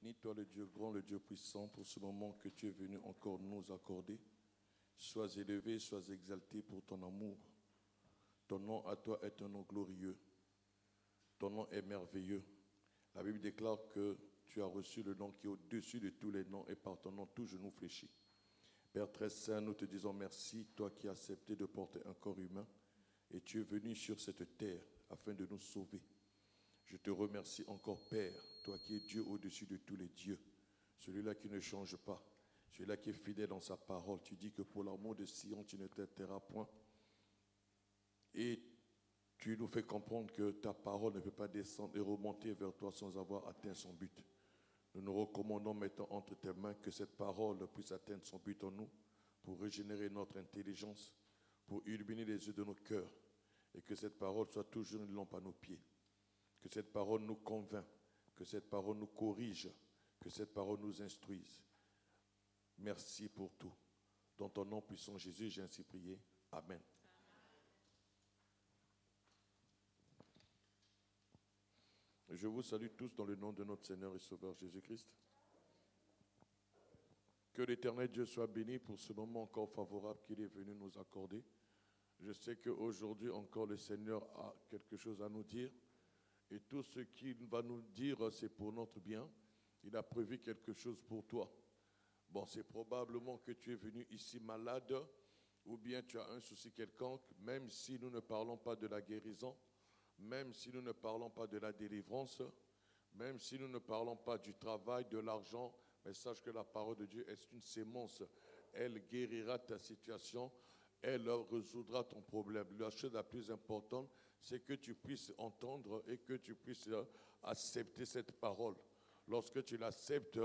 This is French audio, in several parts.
Bénis toi le Dieu grand, le Dieu puissant, pour ce moment que tu es venu encore nous accorder. Sois élevé, sois exalté pour ton amour. Ton nom à toi est un nom glorieux. Ton nom est merveilleux. La Bible déclare que tu as reçu le nom qui est au-dessus de tous les noms et par ton nom tout genou fléchit. Père très saint, nous te disons merci, toi qui as accepté de porter un corps humain et tu es venu sur cette terre afin de nous sauver. Je te remercie encore, Père, toi qui es Dieu au-dessus de tous les dieux, celui-là qui ne change pas, celui-là qui est fidèle dans sa parole. Tu dis que pour l'amour de Sion, tu ne t'aideras point. Et tu nous fais comprendre que ta parole ne peut pas descendre et remonter vers toi sans avoir atteint son but. Nous nous recommandons maintenant entre tes mains que cette parole puisse atteindre son but en nous, pour régénérer notre intelligence, pour illuminer les yeux de nos cœurs, et que cette parole soit toujours une lampe à nos pieds. Que cette parole nous convainc, que cette parole nous corrige, que cette parole nous instruise. Merci pour tout. Dans ton nom puissant Jésus, j'ai ainsi prié. Amen. Je vous salue tous dans le nom de notre Seigneur et Sauveur Jésus-Christ. Que l'Éternel Dieu soit béni pour ce moment encore favorable qu'il est venu nous accorder. Je sais qu'aujourd'hui encore le Seigneur a quelque chose à nous dire. Et tout ce qu'il va nous dire, c'est pour notre bien. Il a prévu quelque chose pour toi. Bon, c'est probablement que tu es venu ici malade, ou bien tu as un souci quelconque, même si nous ne parlons pas de la guérison, même si nous ne parlons pas de la délivrance, même si nous ne parlons pas du travail, de l'argent, mais sache que la parole de Dieu est une sémence. Elle guérira ta situation, elle résoudra ton problème. La chose la plus importante, c'est que tu puisses entendre et que tu puisses accepter cette parole. Lorsque tu l'acceptes,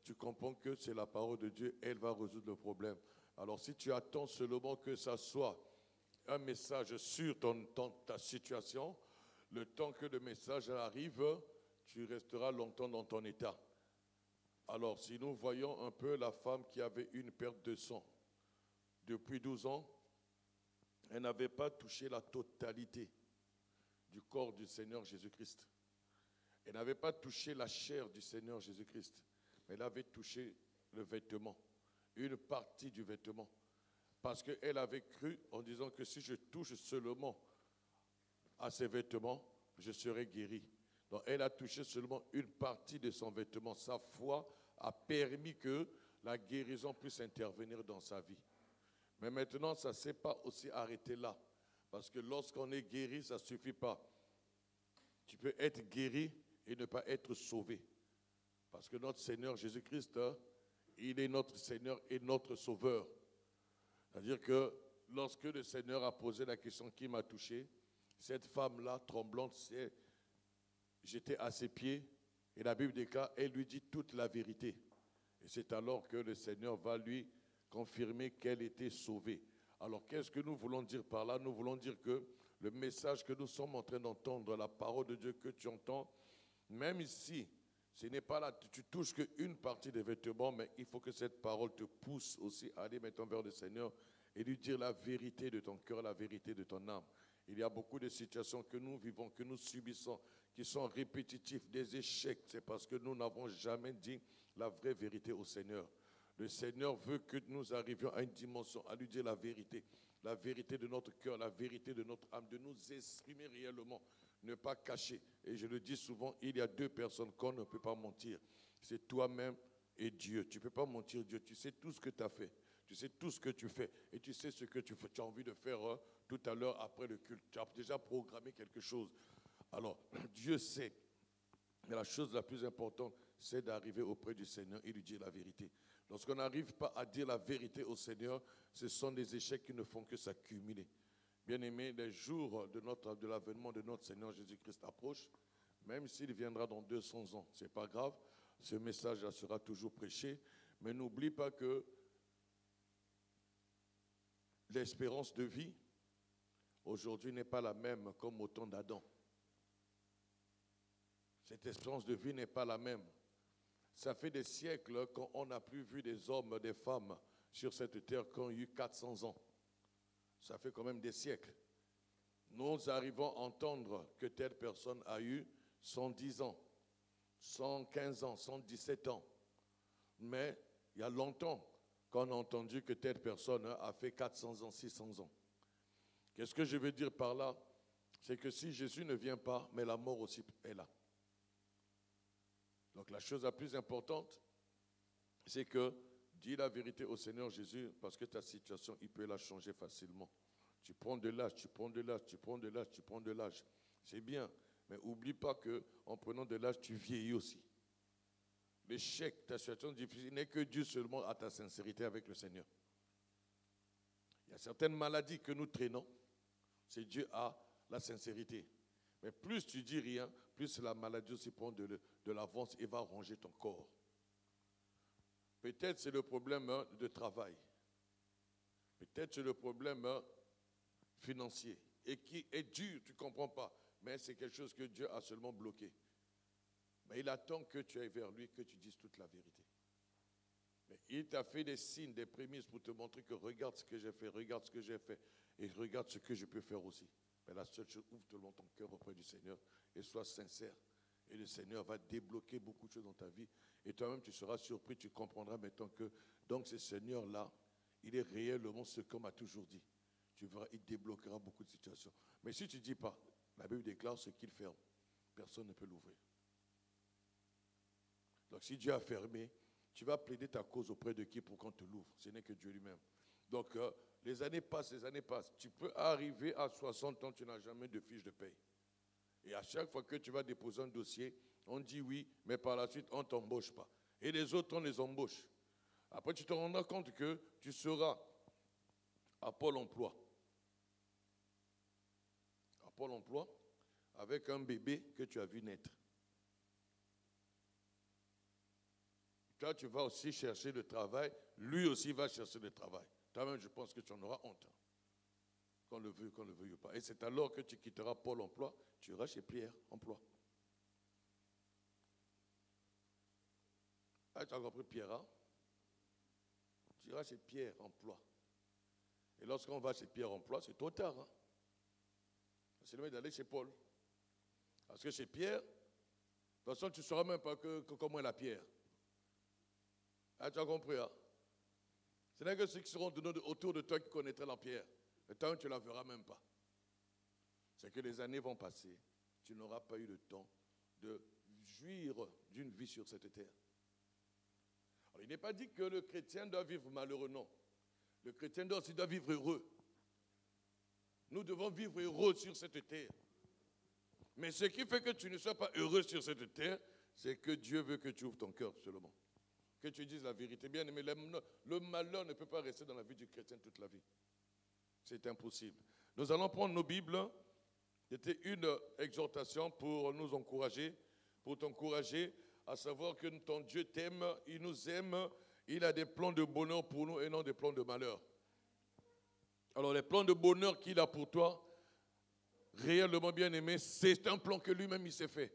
tu comprends que c'est la parole de Dieu, elle va résoudre le problème. Alors si tu attends seulement que ça soit un message sur ta situation, le temps que le message arrive, tu resteras longtemps dans ton état. Alors si nous voyons un peu la femme qui avait une perte de sang depuis 12 ans, elle n'avait pas touché la totalité du corps du Seigneur Jésus-Christ. Elle n'avait pas touché la chair du Seigneur Jésus-Christ, mais elle avait touché le vêtement, une partie du vêtement. Parce qu'elle avait cru en disant que si je touche seulement à ses vêtements, je serai guéri. Donc elle a touché seulement une partie de son vêtement. Sa foi a permis que la guérison puisse intervenir dans sa vie. Mais maintenant, ça ne s'est pas aussi arrêté là. Parce que lorsqu'on est guéri, ça ne suffit pas. Tu peux être guéri et ne pas être sauvé. Parce que notre Seigneur Jésus-Christ, il est notre Seigneur et notre Sauveur. C'est-à-dire que lorsque le Seigneur a posé la question qui m'a touché, cette femme-là, tremblante, j'étais à ses pieds et la Bible déclare, elle lui dit toute la vérité. Et c'est alors que le Seigneur va lui confirmer qu'elle était sauvée. Alors qu'est-ce que nous voulons dire par là? Nous voulons dire que le message que nous sommes en train d'entendre, la parole de Dieu que tu entends, même ici, ce n'est pas là, tu touches qu'une partie des vêtements, mais il faut que cette parole te pousse aussi à aller maintenant vers le Seigneur et lui dire la vérité de ton cœur, la vérité de ton âme. Il y a beaucoup de situations que nous vivons, que nous subissons, qui sont répétitifs, des échecs. C'est parce que nous n'avons jamais dit la vraie vérité au Seigneur. Le Seigneur veut que nous arrivions à une dimension, à lui dire la vérité de notre cœur, la vérité de notre âme, de nous exprimer réellement, ne pas cacher. Et je le dis souvent, il y a deux personnes qu'on ne peut pas mentir. C'est toi-même et Dieu. Tu ne peux pas mentir Dieu. Tu sais tout ce que tu as fait. Tu sais tout ce que tu fais. Et tu sais ce que tu as envie de faire tout à l'heure après le culte. Tu as déjà programmé quelque chose. Alors, Dieu sait. Mais la chose la plus importante, c'est d'arriver auprès du Seigneur et lui dire la vérité. Lorsqu'on n'arrive pas à dire la vérité au Seigneur, ce sont des échecs qui ne font que s'accumuler. Bien-aimés, les jours de l'avènement de notre Seigneur Jésus-Christ approchent, même s'il viendra dans 200 ans. Ce n'est pas grave, ce message sera toujours prêché. Mais n'oublie pas que l'espérance de vie, aujourd'hui, n'est pas la même comme au temps d'Adam. Cette espérance de vie n'est pas la même. Ça fait des siècles qu'on n'a plus vu des hommes, des femmes sur cette terre qui ont eu 400 ans. Ça fait quand même des siècles. Nous arrivons à entendre que telle personne a eu 110 ans. 115 ans, 117 ans. Mais il y a longtemps qu'on a entendu que telle personne a fait 400 ans, 600 ans. Qu'est-ce que je veux dire par là? C'est que si Jésus ne vient pas, mais la mort aussi est là. Donc la chose la plus importante, c'est que dis la vérité au Seigneur Jésus, parce que ta situation, il peut la changer facilement. Tu prends de l'âge, tu prends de l'âge, tu prends de l'âge, tu prends de l'âge. C'est bien, mais n'oublie pas qu'en prenant de l'âge, tu vieillis aussi. L'échec, ta situation difficile n'est que dû seulement à ta sincérité avec le Seigneur. Il y a certaines maladies que nous traînons, c'est dû à la sincérité. Mais plus tu dis rien, plus la maladie aussi prend de l'avance et va ronger ton corps. Peut-être c'est le problème de travail. Peut-être c'est le problème financier. Et qui est dur, tu ne comprends pas. Mais c'est quelque chose que Dieu a seulement bloqué. Mais il attend que tu ailles vers lui, que tu dises toute la vérité. Mais il t'a fait des signes, des prémices pour te montrer que regarde ce que j'ai fait, regarde ce que j'ai fait, et regarde ce que je peux faire aussi. Mais la seule chose, ouvre tout le monde ton cœur auprès du Seigneur et sois sincère. Et le Seigneur va débloquer beaucoup de choses dans ta vie. Et toi-même, tu seras surpris, tu comprendras maintenant que donc ce Seigneur-là, il est réellement ce qu'on m'a toujours dit. Tu verras, il débloquera beaucoup de situations. Mais si tu ne dis pas, la Bible déclare ce qu'il ferme, personne ne peut l'ouvrir. Donc si Dieu a fermé, tu vas plaider ta cause auprès de qui pour qu'on te l'ouvre? Ce n'est que Dieu lui-même. Donc les années passent, les années passent. Tu peux arriver à 60 ans, tu n'as jamais de fiche de paye. Et à chaque fois que tu vas déposer un dossier, on dit oui, mais par la suite, on ne t'embauche pas. Et les autres, on les embauche. Après, tu te rendras compte que tu seras à Pôle emploi. À Pôle emploi, avec un bébé que tu as vu naître. Toi, tu vas aussi chercher le travail. Lui aussi va chercher le travail. Toi-même, je pense que tu en auras honte. Qu'on le veuille pas. Et c'est alors que tu quitteras Pôle emploi, tu iras chez Pierre Emploi. Ah, tu as compris Pierre, hein? Tu iras chez Pierre Emploi. Et lorsqu'on va chez Pierre Emploi, c'est trop tard. Hein? C'est le mieux d'aller chez Paul. Parce que chez Pierre, de toute façon, tu ne sauras même pas comment est la pierre. Ah, tu as compris, hein? Ce n'est que ceux qui seront autour de toi qui connaîtraient la pierre. Et toi, tu ne la verras même pas. C'est que les années vont passer. Tu n'auras pas eu le temps de jouir d'une vie sur cette terre. Alors, il n'est pas dit que le chrétien doit vivre malheureux, non. Le chrétien doit vivre heureux. Nous devons vivre heureux sur cette terre. Mais ce qui fait que tu ne sois pas heureux sur cette terre, c'est que Dieu veut que tu ouvres ton cœur seulement. Que tu dises la vérité. Bien aimé, le malheur ne peut pas rester dans la vie du chrétien toute la vie. C'est impossible. Nous allons prendre nos Bibles. C'était une exhortation pour nous encourager, pour t'encourager à savoir que ton Dieu t'aime, il nous aime, il a des plans de bonheur pour nous et non des plans de malheur. Alors les plans de bonheur qu'il a pour toi, réellement bien aimé, c'est un plan que lui-même il s'est fait.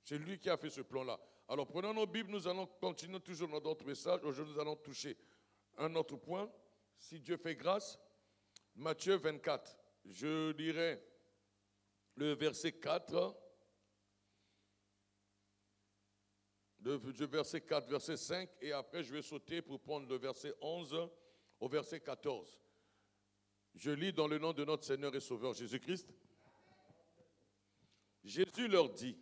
C'est lui qui a fait ce plan-là. Alors prenons nos Bibles, nous allons continuer toujours dans notre message. Aujourd'hui, nous allons toucher un autre point. Si Dieu fait grâce, Matthieu 24. Je lirai le verset 4, verset 4, verset 5, et après je vais sauter pour prendre le verset 11 au verset 14. Je lis dans le nom de notre Seigneur et Sauveur Jésus-Christ. Jésus leur dit,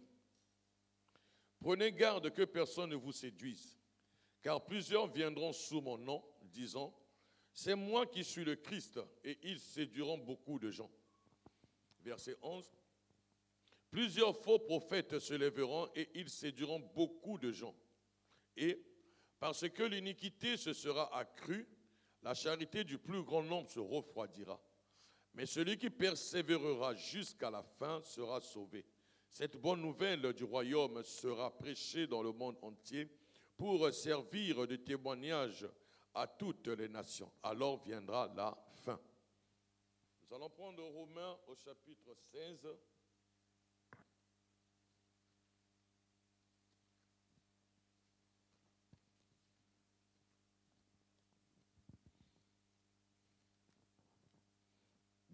prenez garde que personne ne vous séduise, car plusieurs viendront sous mon nom, disant, c'est moi qui suis le Christ, et ils séduiront beaucoup de gens. Verset 11. Plusieurs faux prophètes se lèveront et ils séduiront beaucoup de gens. Et parce que l'iniquité se sera accrue, la charité du plus grand nombre se refroidira. Mais celui qui persévérera jusqu'à la fin sera sauvé. Cette bonne nouvelle du royaume sera prêchée dans le monde entier pour servir de témoignage à toutes les nations. Alors viendra la fin. Nous allons prendre Romains au chapitre 16.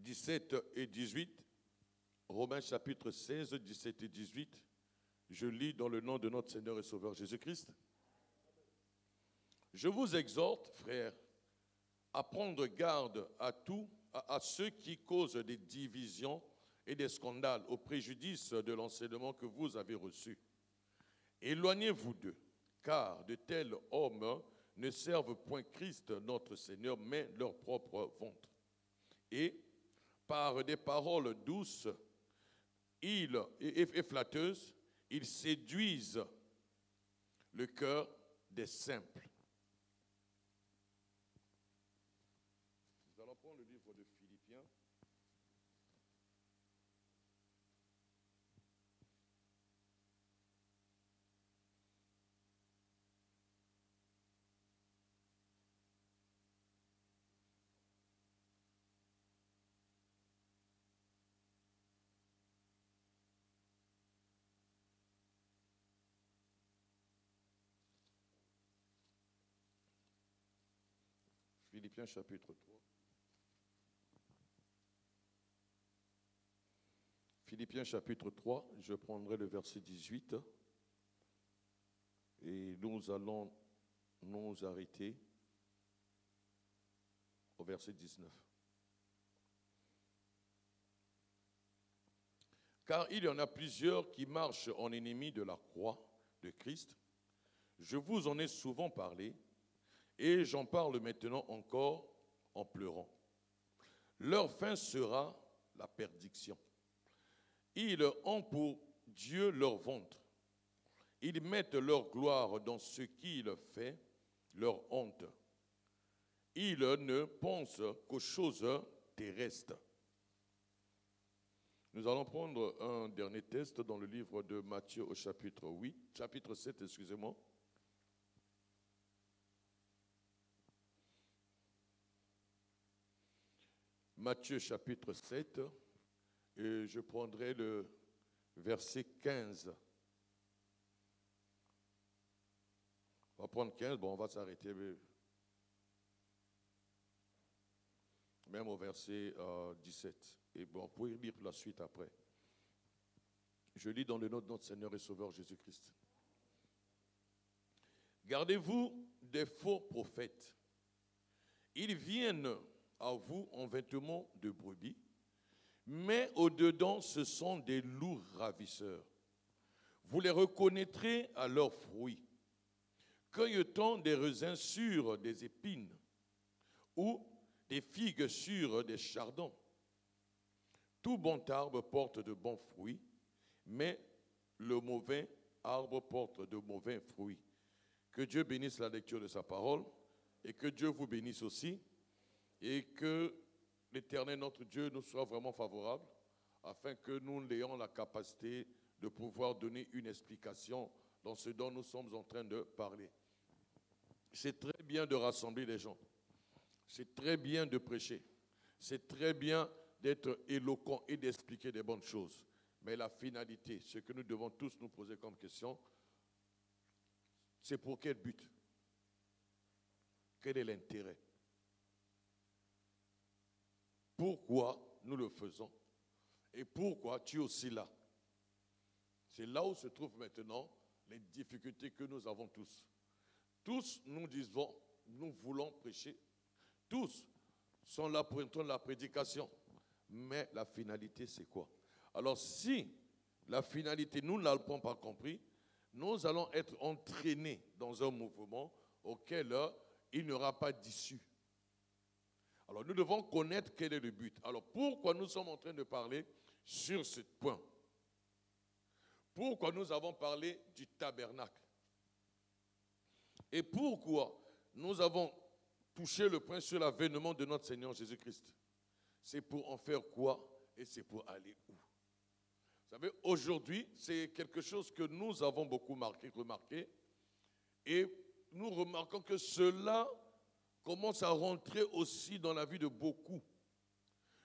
« 17 et 18, Romains chapitre 16, 17 et 18, Je lis dans le nom de notre Seigneur et Sauveur Jésus-Christ. Je vous exhorte, frères, à prendre garde à ceux qui causent des divisions et des scandales au préjudice de l'enseignement que vous avez reçu. Éloignez-vous d'eux, car de tels hommes ne servent point Christ notre Seigneur, mais leur propre ventre. Et par des paroles douces et flatteuses, ils séduisent le cœur des simples. Nous allons prendre le livre de Philippiens. Philippiens chapitre 3. Philippiens chapitre 3, je prendrai le verset 18 et nous allons nous arrêter au verset 19. Car il y en a plusieurs qui marchent en ennemis de la croix de Christ. Je vous en ai souvent parlé et j'en parle maintenant encore en pleurant. Leur fin sera la perdition. Ils ont pour Dieu leur ventre. Ils mettent leur gloire dans ce qu'il fait, leur honte. Ils ne pensent qu'aux choses terrestres. Nous allons prendre un dernier test dans le livre de Matthieu au chapitre 7, excusez-moi. Matthieu chapitre 7, et je prendrai le verset 15. On va prendre 15, bon, on va s'arrêter même au verset 17. Et bon, vous pouvez lire la suite après. Je lis dans le nom de notre Seigneur et Sauveur Jésus-Christ. Gardez-vous des faux prophètes. Ils viennent à vous en vêtements de brebis, mais au-dedans, ce sont des loups ravisseurs. Vous les reconnaîtrez à leurs fruits. Cueille-t-on des raisins sur des épines ou des figues sur des chardons? Tout bon arbre porte de bons fruits, mais le mauvais arbre porte de mauvais fruits. Que Dieu bénisse la lecture de sa parole et que Dieu vous bénisse aussi et que l'Éternel, notre Dieu, nous soit vraiment favorable afin que nous ayons la capacité de pouvoir donner une explication dans ce dont nous sommes en train de parler. C'est très bien de rassembler les gens. C'est très bien de prêcher. C'est très bien d'être éloquent et d'expliquer des bonnes choses. Mais la finalité, ce que nous devons tous nous poser comme question, c'est pour quel but? Quel est l'intérêt? Pourquoi nous le faisons? Et pourquoi tu es aussi là? C'est là où se trouvent maintenant les difficultés que nous avons tous. Tous nous disons, nous voulons prêcher. Tous sont là pour entendre la prédication. Mais la finalité, c'est quoi? Alors si la finalité, nous ne l'avons pas compris, nous allons être entraînés dans un mouvement auquel il n'y aura pas d'issue. Alors nous devons connaître quel est le but. Alors pourquoi nous sommes en train de parler sur ce point? Pourquoi nous avons parlé du tabernacle? Et pourquoi nous avons touché le point sur l'avènement de notre Seigneur Jésus-Christ? C'est pour en faire quoi et c'est pour aller où? Vous savez, aujourd'hui, c'est quelque chose que nous avons beaucoup remarqué, et nous remarquons que cela commence à rentrer aussi dans la vie de beaucoup.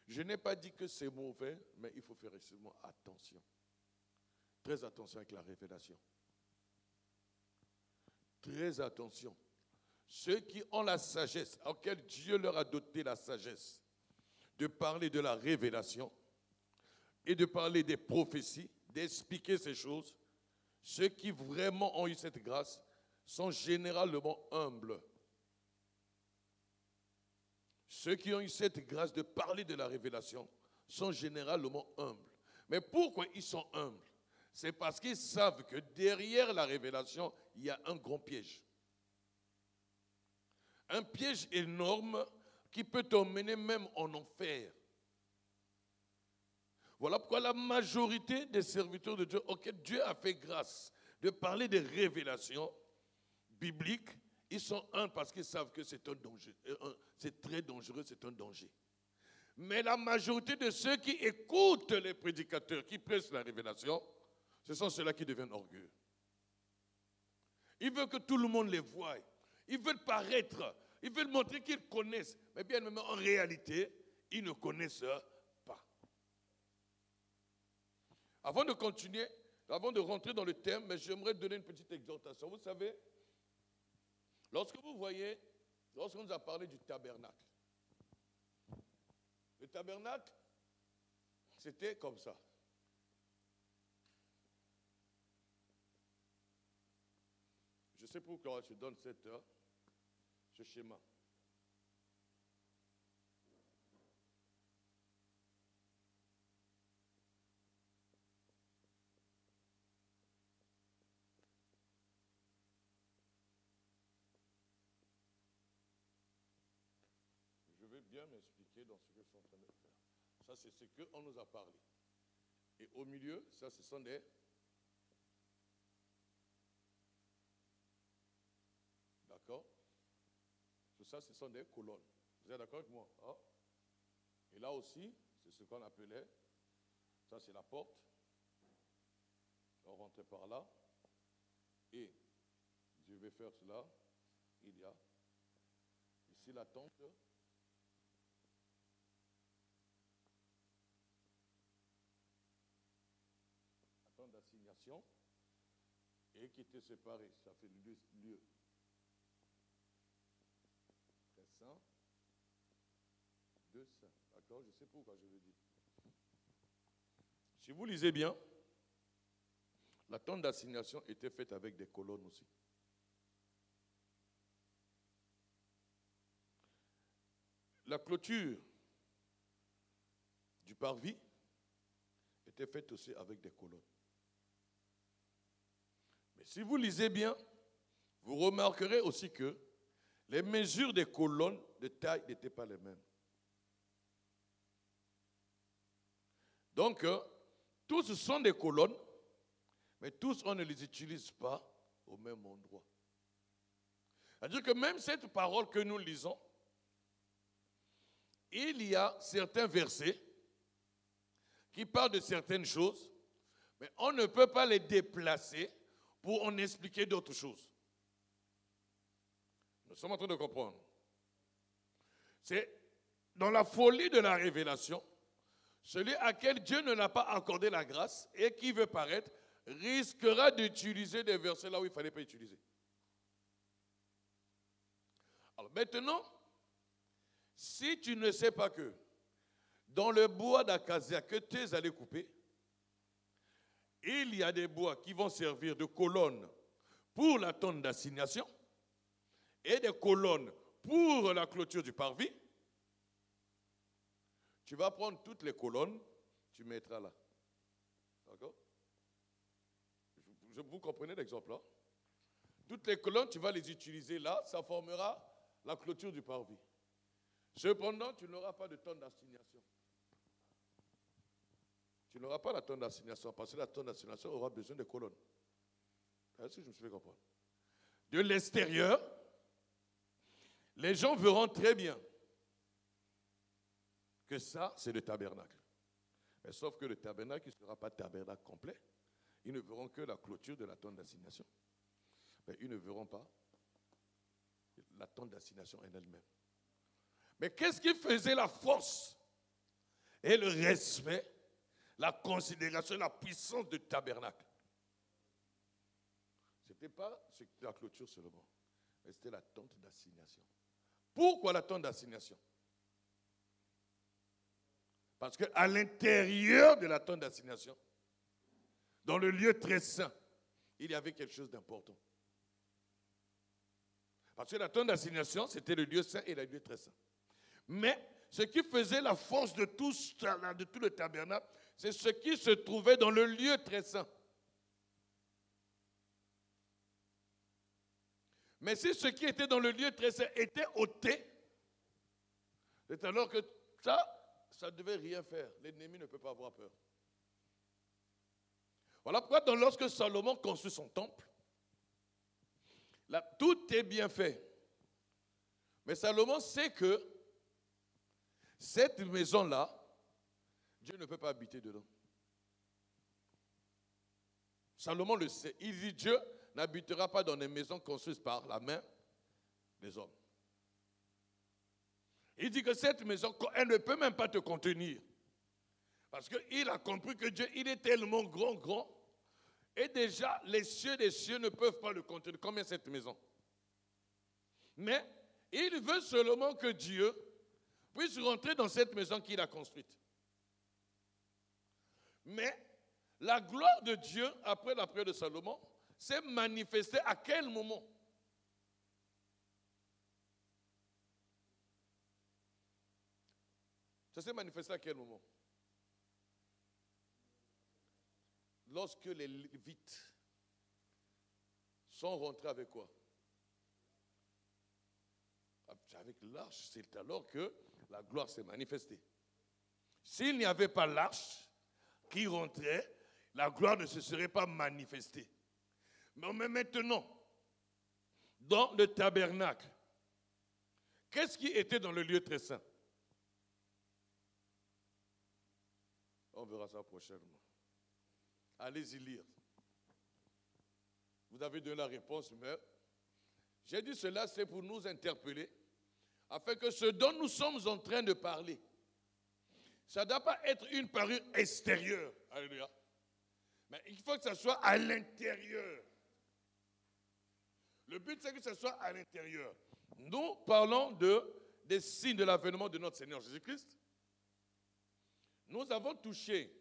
Je n'ai pas dit que c'est mauvais, mais il faut faire extrêmement attention. Très attention avec la révélation. Très attention. Ceux qui ont la sagesse, auxquels Dieu leur a doté la sagesse, de parler de la révélation et de parler des prophéties, d'expliquer ces choses, ceux qui vraiment ont eu cette grâce sont généralement humbles. Ceux qui ont eu cette grâce de parler de la révélation sont généralement humbles. Mais pourquoi ils sont humbles? C'est parce qu'ils savent que derrière la révélation, il y a un grand piège. Un piège énorme qui peut t'emmener même en enfer. Voilà pourquoi la majorité des serviteurs de Dieu auxquels Dieu a fait grâce de parler des révélations bibliques, ils sont humbles parce qu'ils savent que c'est un danger. C'est très dangereux, c'est un danger. Mais la majorité de ceux qui écoutent les prédicateurs, qui prêchent la révélation, ce sont ceux-là qui deviennent orgueilleux. Ils veulent que tout le monde les voie. Ils veulent paraître. Ils veulent montrer qu'ils connaissent. Mais bien même en réalité, ils ne connaissent pas. Avant de continuer, avant de rentrer dans le thème, j'aimerais donner une petite exhortation. Vous savez, lorsque vous voyez, lorsqu'on nous a parlé du tabernacle, le tabernacle, c'était comme ça. Je sais pourquoi je donne ce schéma. Je vais bien m'expliquer dans ce que je suis en train de faire. Ça, c'est ce qu'on nous a parlé. Et au milieu, ça, ce sont des... D'accord? Tout ça, ce sont des colonnes. Vous êtes d'accord avec moi? Hein? Et là aussi, c'est ce qu'on appelait, ça c'est la porte. On rentrait par là. Et je vais faire cela. Il y a ici la tente. La tente d'assignation. Et qui était séparée. Ça fait le lieu. Très saint. Deux saints. D'accord? Je sais pourquoi je le dis. Si vous lisez bien, la tente d'assignation était faite avec des colonnes aussi. La clôture du parvis était faite aussi avec des colonnes. Mais si vous lisez bien, vous remarquerez aussi que les mesures des colonnes de taille n'étaient pas les mêmes. Donc, tous sont des colonnes, mais tous, on ne les utilise pas au même endroit. C'est-à-dire que même cette parole que nous lisons, il y a certains versets qui parlent de certaines choses, mais on ne peut pas les déplacer pour en expliquer d'autres choses. Nous sommes en train de comprendre. C'est dans la folie de la révélation, celui à qui Dieu ne l'a pas accordé la grâce et qui veut paraître, risquera d'utiliser des versets là où il ne fallait pas utiliser. Alors maintenant, si tu ne sais pas que dans le bois d'acacia que tu es allé couper, il y a des bois qui vont servir de colonnes pour la tente d'assignation et des colonnes pour la clôture du parvis, tu vas prendre toutes les colonnes, tu mettras là. D'accord? Vous comprenez l'exemple là? Toutes les colonnes, tu vas les utiliser là, ça formera la clôture du parvis. Cependant, tu n'auras pas de tente d'assignation. Tu n'auras pas la tente d'assignation parce que la tente d'assignation aura besoin de colonnes. Est-ce que je me suis fait comprendre? De l'extérieur, les gens verront très bien que ça, c'est le tabernacle. Mais sauf que le tabernacle, il ne sera pas tabernacle complet. Ils ne verront que la clôture de la tente d'assignation. Mais ils ne verront pas la tente d'assignation en elle-même. Mais qu'est-ce qui faisait la force et le respect, la considération, la puissance du tabernacle? Ce n'était pas la clôture seulement, mais c'était la tente d'assignation. Pourquoi la tente d'assignation? Parce qu'à l'intérieur de la tente d'assignation, dans le lieu très saint, il y avait quelque chose d'important. Parce que la tente d'assignation, c'était le lieu saint et le lieu très saint. Mais ce qui faisait la force de tout le tabernacle, c'est ce qui se trouvait dans le lieu très saint. Mais si ce qui était dans le lieu très saint était ôté, c'est alors que ça ne devait rien faire. L'ennemi ne peut pas avoir peur. Voilà pourquoi lorsque Salomon construit son temple, là, tout est bien fait. Mais Salomon sait que cette maison-là, Dieu ne peut pas habiter dedans. Salomon le sait. Il dit Dieu n'habitera pas dans des maisons construites par la main des hommes. Il dit que cette maison, elle ne peut même pas te contenir. Parce qu'il a compris que Dieu, il est tellement grand. Et déjà, les cieux des cieux ne peuvent pas le contenir. Combien cette maison? Mais il veut seulement que Dieu puisse rentrer dans cette maison qu'il a construite. Mais la gloire de Dieu, après la prière de Salomon, s'est manifestée à quel moment? Ça s'est manifesté à quel moment? Lorsque les Lévites sont rentrés avec quoi? Avec l'arche, c'est alors que la gloire s'est manifestée. S'il n'y avait pas l'arche qui rentrait, la gloire ne se serait pas manifestée. Mais maintenant, dans le tabernacle, qu'est-ce qui était dans le lieu très saint? On verra ça prochainement. Allez-y lire. Vous avez donné la réponse, mais j'ai dit cela, c'est pour nous interpeller, afin que ce dont nous sommes en train de parler, ça ne doit pas être une parure extérieure. Alléluia. Mais il faut que ça soit à l'intérieur. Le but, c'est que ça soit à l'intérieur. Nous parlons des signes de l'avènement de notre Seigneur Jésus-Christ. Nous avons touché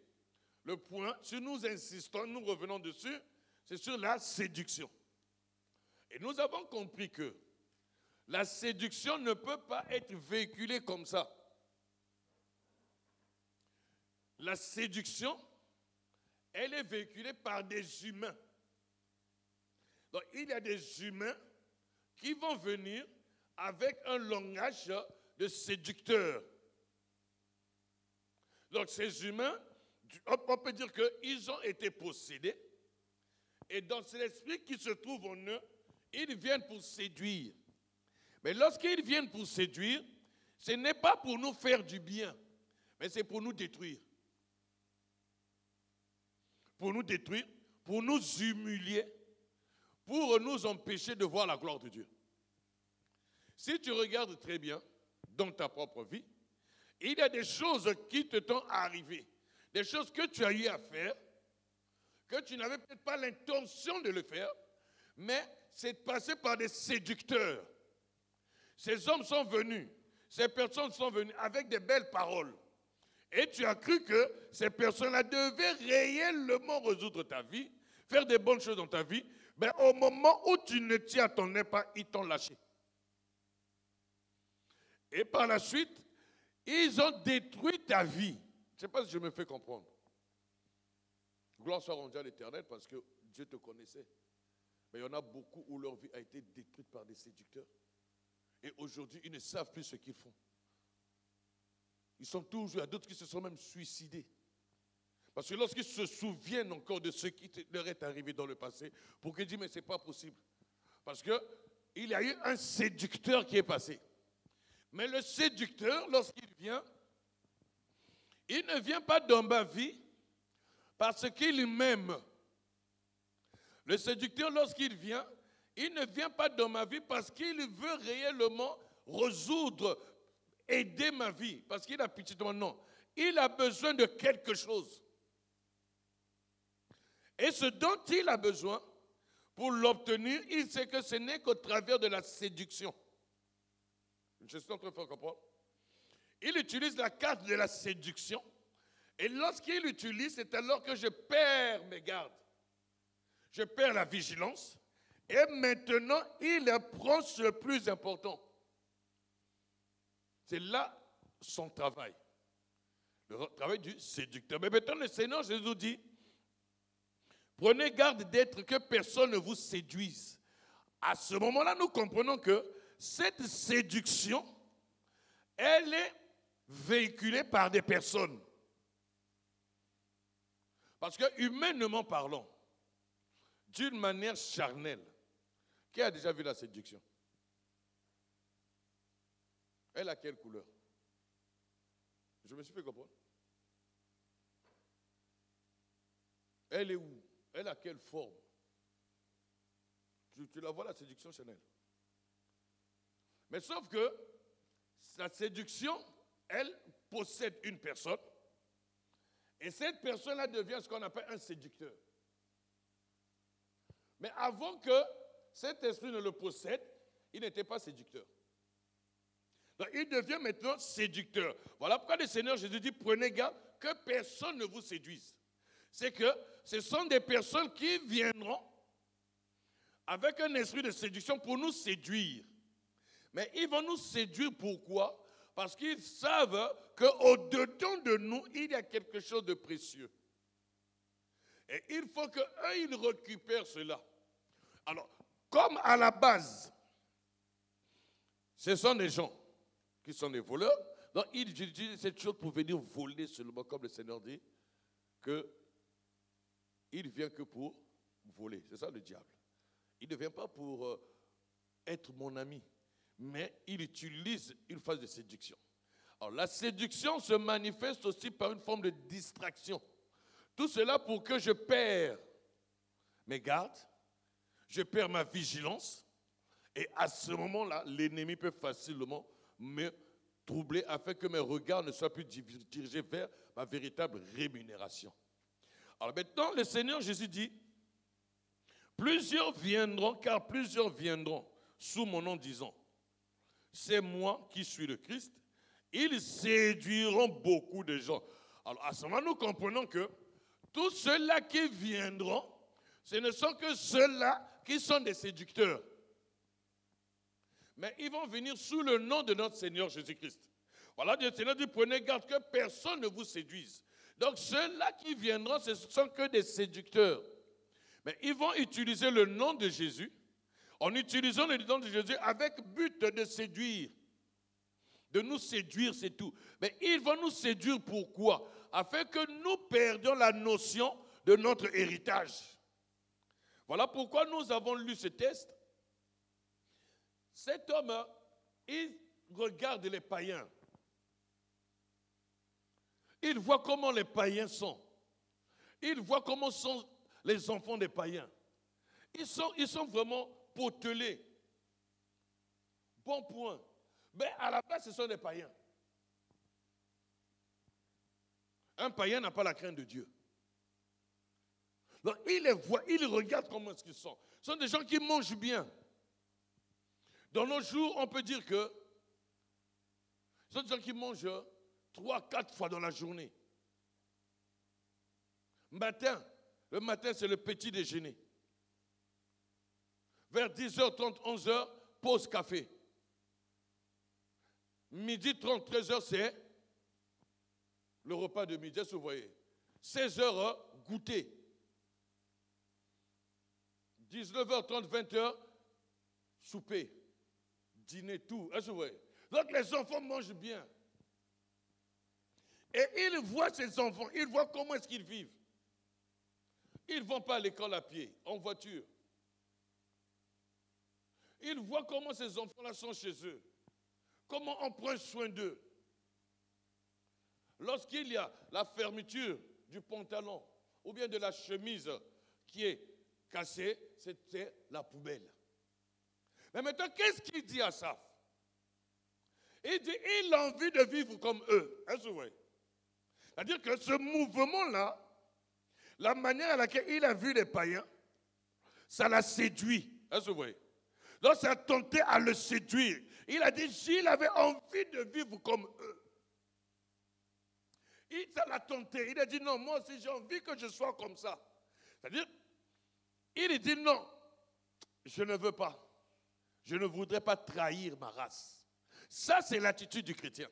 le point, si nous insistons, nous revenons dessus, c'est sur la séduction. Et nous avons compris que la séduction ne peut pas être véhiculée comme ça. La séduction, elle est véhiculée par des humains. Donc, il y a des humains qui vont venir avec un langage de séducteur. Donc, ces humains, on peut dire qu'ils ont été possédés. Et dans l'esprit qui se trouve en eux, ils viennent pour séduire. Mais lorsqu'ils viennent pour séduire, ce n'est pas pour nous faire du bien, mais c'est pour nous détruire. Pour nous détruire, pour nous humilier, pour nous empêcher de voir la gloire de Dieu. Si tu regardes très bien dans ta propre vie, il y a des choses qui te sont arrivées, des choses que tu as eu à faire, que tu n'avais peut-être pas l'intention de le faire, mais c'est passé par des séducteurs. Ces hommes sont venus, ces personnes sont venues avec des belles paroles. Et tu as cru que ces personnes-là devaient réellement résoudre ta vie, faire des bonnes choses dans ta vie, mais au moment où tu ne t'y attendais pas, ils t'ont lâché. Et par la suite, ils ont détruit ta vie. Je ne sais pas si je me fais comprendre. Gloire soit rendue à l'Éternel parce que Dieu te connaissait. Mais il y en a beaucoup où leur vie a été détruite par des séducteurs. Et aujourd'hui, ils ne savent plus ce qu'ils font. Ils sont toujours, il y a d'autres qui se sont même suicidés. Parce que lorsqu'ils se souviennent encore de ce qui leur est arrivé dans le passé, pour qu'ils disent, mais ce n'est pas possible. Parce qu'il y a eu un séducteur qui est passé. Mais le séducteur, lorsqu'il vient, il ne vient pas dans ma vie parce qu'il m'aime. Le séducteur, lorsqu'il vient, il ne vient pas dans ma vie parce qu'il veut réellement résoudre, aider ma vie, parce qu'il a pitié de moi. Non, il a besoin de quelque chose. Et ce dont il a besoin, pour l'obtenir, il sait que ce n'est qu'au travers de la séduction. Je suis en train de faire comprendre. Il utilise la carte de la séduction. Et lorsqu'il l'utilise, c'est alors que je perds mes gardes. je perds la vigilance, et maintenant, il prend le plus important. C'est là son travail. Le travail du séducteur. Mais maintenant, le Seigneur Jésus nous dit, prenez garde d'être que personne ne vous séduise. À ce moment-là, nous comprenons que cette séduction, elle est véhiculée par des personnes. Parce que, humainement parlant, d'une manière charnelle, qui a déjà vu la séduction? Elle a quelle couleur? Je me suis fait comprendre. Elle est où? Elle a quelle forme? Tu la vois, la séduction charnelle. Mais sauf que la séduction, elle possède une personne. Et cette personne-là devient ce qu'on appelle un séducteur. Mais avant que cet esprit ne le possède, il n'était pas séducteur. Donc il devient maintenant séducteur. Voilà pourquoi le Seigneur Jésus dit, prenez garde que personne ne vous séduise. C'est que ce sont des personnes qui viendront avec un esprit de séduction pour nous séduire. Mais ils vont nous séduire pourquoi? Parce qu'ils savent qu'au-dedans de nous, il y a quelque chose de précieux. Et il faut qu'eux, ils récupèrent cela. Alors, comme à la base, ce sont des gens qui sont des voleurs, donc ils utilisent cette chose pour venir voler seulement, comme le Seigneur dit, qu'il ne vient que pour voler. C'est ça le diable. Il ne vient pas pour être mon ami, mais il utilise une phase de séduction. Alors la séduction se manifeste aussi par une forme de distraction. Tout cela pour que je perds mes gardes, je perds ma vigilance, et à ce moment-là, l'ennemi peut facilement me troubler afin que mes regards ne soient plus dirigés vers ma véritable rémunération. Alors maintenant, le Seigneur Jésus dit, plusieurs viendront, car plusieurs viendront sous mon nom disant, c'est moi qui suis le Christ. Ils séduiront beaucoup de gens. Alors à ce moment, nous comprenons que tous ceux-là qui viendront, ce ne sont que ceux-là qui sont des séducteurs. Mais ils vont venir sous le nom de notre Seigneur Jésus-Christ. Voilà, le Seigneur dit, prenez garde que personne ne vous séduise. Donc ceux-là qui viendront, ce ne sont que des séducteurs. Mais ils vont utiliser le nom de Jésus, en utilisant le nom de Jésus avec but de séduire. De nous séduire, c'est tout. Mais ils vont nous séduire pourquoi? Afin que nous perdions la notion de notre héritage. Voilà pourquoi nous avons lu ce texte. Cet homme, il regarde les païens. Il voit comment les païens sont. Il voit comment sont les enfants des païens. Ils sont vraiment potelés. Bon point. Mais à la base, ce sont des païens. Un païen n'a pas la crainte de Dieu. Donc, il les voit, il regarde comment est-ce qu'ils sont. Ce sont des gens qui mangent bien. Dans nos jours, on peut dire que ce sont des gens qui mangent 3-4 fois dans la journée. Le matin, c'est le petit déjeuner. Vers 10h30, 11h, pause café. Midi 30, 13h, c'est le repas de midi, vous voyez. 16h, goûter. 19h30, 20h, souper. Dîner, tout. Vous voyez. Donc les enfants mangent bien. Et ils voient ces enfants, ils voient comment est-ce qu'ils vivent. Ils ne vont pas à l'école à pied, en voiture. Ils voient comment ces enfants-là sont chez eux. Comment on prend soin d'eux. Lorsqu'il y a la fermeture du pantalon ou bien de la chemise qui est cassée, c'est la poubelle. Mais maintenant, qu'est-ce qu'il dit à Asaph? Il dit, il a envie de vivre comme eux. C'est-à-dire que ce mouvement-là, la manière à laquelle il a vu les païens, ça l'a séduit. Donc ça a tenté à le séduire. Il a dit, s'il avait envie de vivre comme eux, ça l'a tenté. Il a dit, non, moi aussi j'ai envie que je sois comme ça. C'est-à-dire, Il dit non, je ne veux pas. Je ne voudrais pas trahir ma race. Ça, c'est l'attitude du chrétien.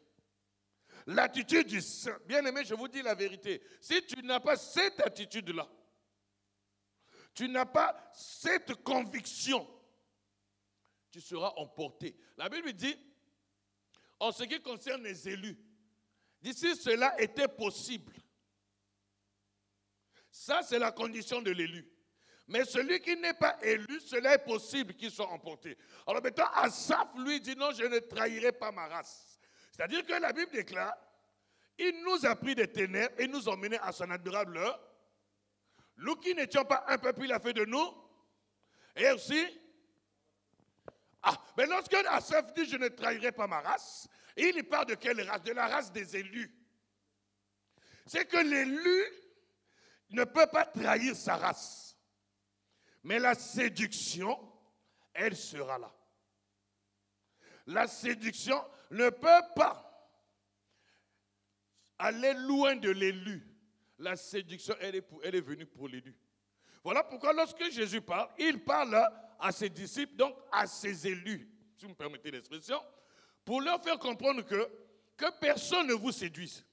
L'attitude du saint. Bien-aimé, je vous dis la vérité. Si tu n'as pas cette attitude-là, tu n'as pas cette conviction, tu seras emporté. La Bible dit, en ce qui concerne les élus, dit si cela était possible. Ça, c'est la condition de l'élu. Mais celui qui n'est pas élu, cela est possible qu'il soit emporté. Alors maintenant, Asaph, lui, dit non, je ne trahirai pas ma race. C'est-à-dire que la Bible déclare, il nous a pris des ténèbres et nous a emmenés à son admirable heure. Nous qui n'étions pas un peuple, il a fait de nous. Et aussi, mais lorsque Asaph dit je ne trahirai pas ma race, il parle de quelle race? De la race des élus. C'est que l'élu ne peut pas trahir sa race. Mais la séduction, elle sera là. La séduction ne peut pas aller loin de l'élu. La séduction, elle est venue pour l'élu. Voilà pourquoi lorsque Jésus parle, il parle à ses disciples, donc à ses élus, si vous me permettez l'expression, pour leur faire comprendre que personne ne vous séduise.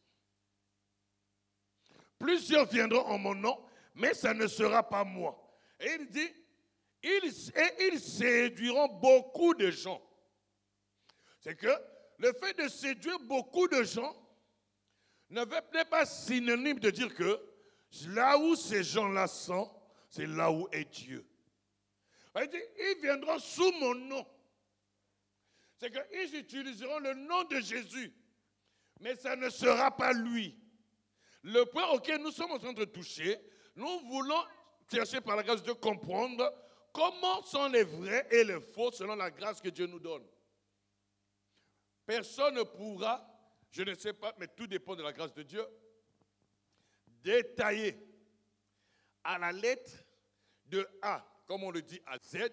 Plusieurs viendront en mon nom, mais ça ne sera pas moi. Et il dit, ils séduiront beaucoup de gens. C'est que le fait de séduire beaucoup de gens ne veut pas synonyme de dire que là où ces gens-là sont, c'est là où est Dieu. Il dit, ils viendront sous mon nom. C'est qu'ils utiliseront le nom de Jésus, mais ça ne sera pas lui. Le point auquel nous sommes en train de toucher, nous voulons chercher par la grâce de comprendre comment sont les vrais et les faux selon la grâce que Dieu nous donne. Personne ne pourra, je ne sais pas, mais tout dépend de la grâce de Dieu, détailler à la lettre de A, comme on le dit à Z,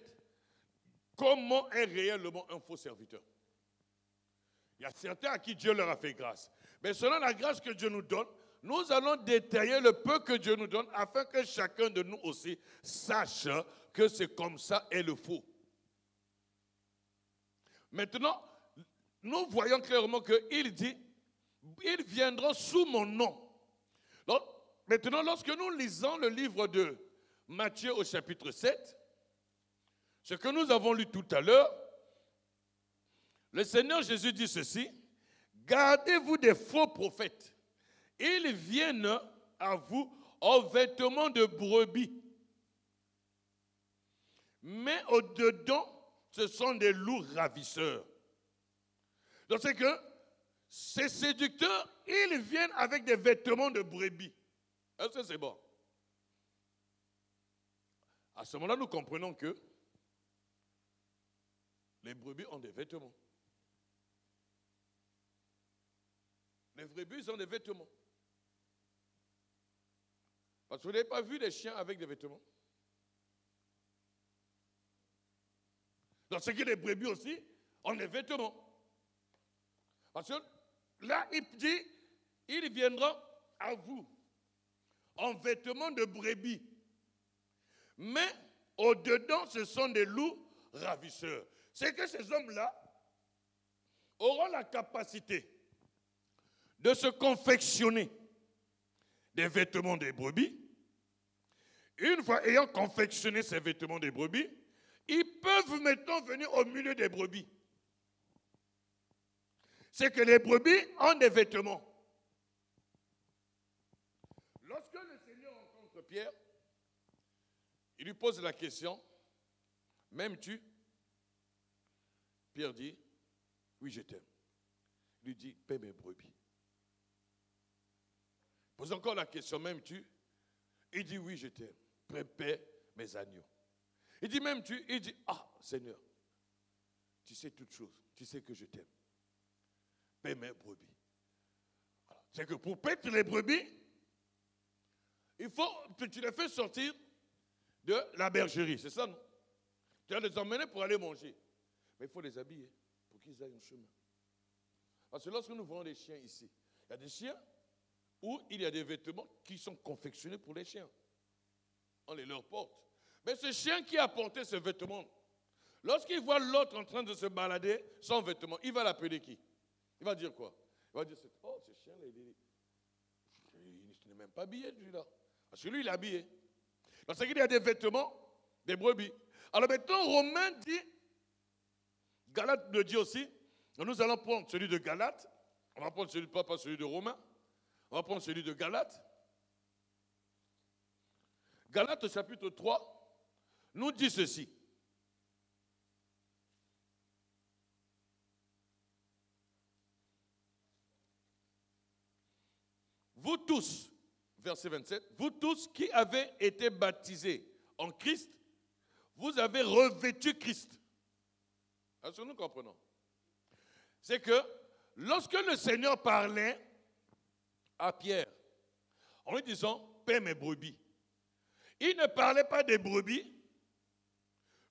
comment est réellement un faux serviteur. Il y a certains à qui Dieu leur a fait grâce. Mais selon la grâce que Dieu nous donne, nous allons détailler le peu que Dieu nous donne afin que chacun de nous aussi sache que c'est comme ça est le faux. Maintenant, nous voyons clairement qu'il dit, ils viendront sous mon nom. Donc, maintenant, lorsque nous lisons le livre de Matthieu au chapitre 7, ce que nous avons lu tout à l'heure, le Seigneur Jésus dit ceci, gardez-vous des faux prophètes. Ils viennent à vous en vêtements de brebis. Mais au-dedans, ce sont des loups ravisseurs. Donc c'est que ces séducteurs, ils viennent avec des vêtements de brebis. Est-ce que c'est bon? À ce moment-là, nous comprenons que les brebis ont des vêtements. Les brebis ont des vêtements. Parce que vous n'avez pas vu des chiens avec des vêtements. Donc c'est que les brebis aussi ont des vêtements. Parce que là, il dit, il viendra à vous en vêtements de brebis. Mais au-dedans, ce sont des loups ravisseurs. C'est que ces hommes-là auront la capacité de se confectionner des vêtements de brebis. Une fois ayant confectionné ces vêtements de brebis, ils peuvent maintenant venir au milieu des brebis. C'est que les brebis ont des vêtements. Lorsque le Seigneur rencontre Pierre, il lui pose la question, m'aimes-tu? Pierre dit, oui, je t'aime. Il lui dit, paie mes brebis. Pose encore la question, m'aimes-tu? Il dit, oui, je t'aime. Paie mes agneaux. Il dit, m'aimes-tu? Il dit, ah, Seigneur, tu sais toutes choses. Tu sais que je t'aime. Paie mes brebis. C'est que pour paître les brebis, il faut que tu les fais sortir de la bergerie. C'est ça, non? Tu vas les emmener pour aller manger. Mais il faut les habiller pour qu'ils aillent en chemin. Parce que lorsque nous voyons des chiens ici, il y a des chiens où il y a des vêtements qui sont confectionnés pour les chiens. On les leur porte. Mais ce chien qui a porté ce vêtement, lorsqu'il voit l'autre en train de se balader sans vêtement, il va l'appeler qui? Il va dire quoi? Il va dire, oh, ce chien-là, il n'est même pas habillé, celui-là. Parce que lui, il est habillé. Parce qu'il y a des vêtements, des brebis. Alors maintenant, Romain dit, Galate le dit aussi, nous allons prendre celui de Galate, on va prendre celui, pas celui de Romain, on va prendre celui de Galate. Galate au chapitre 3 nous dit ceci. Vous tous, verset 27, vous tous qui avez été baptisés en Christ, vous avez revêtu Christ. Est-ce que nous comprenons? C'est que lorsque le Seigneur parlait à Pierre, en lui disant, paie mes brebis, il ne parlait pas des brebis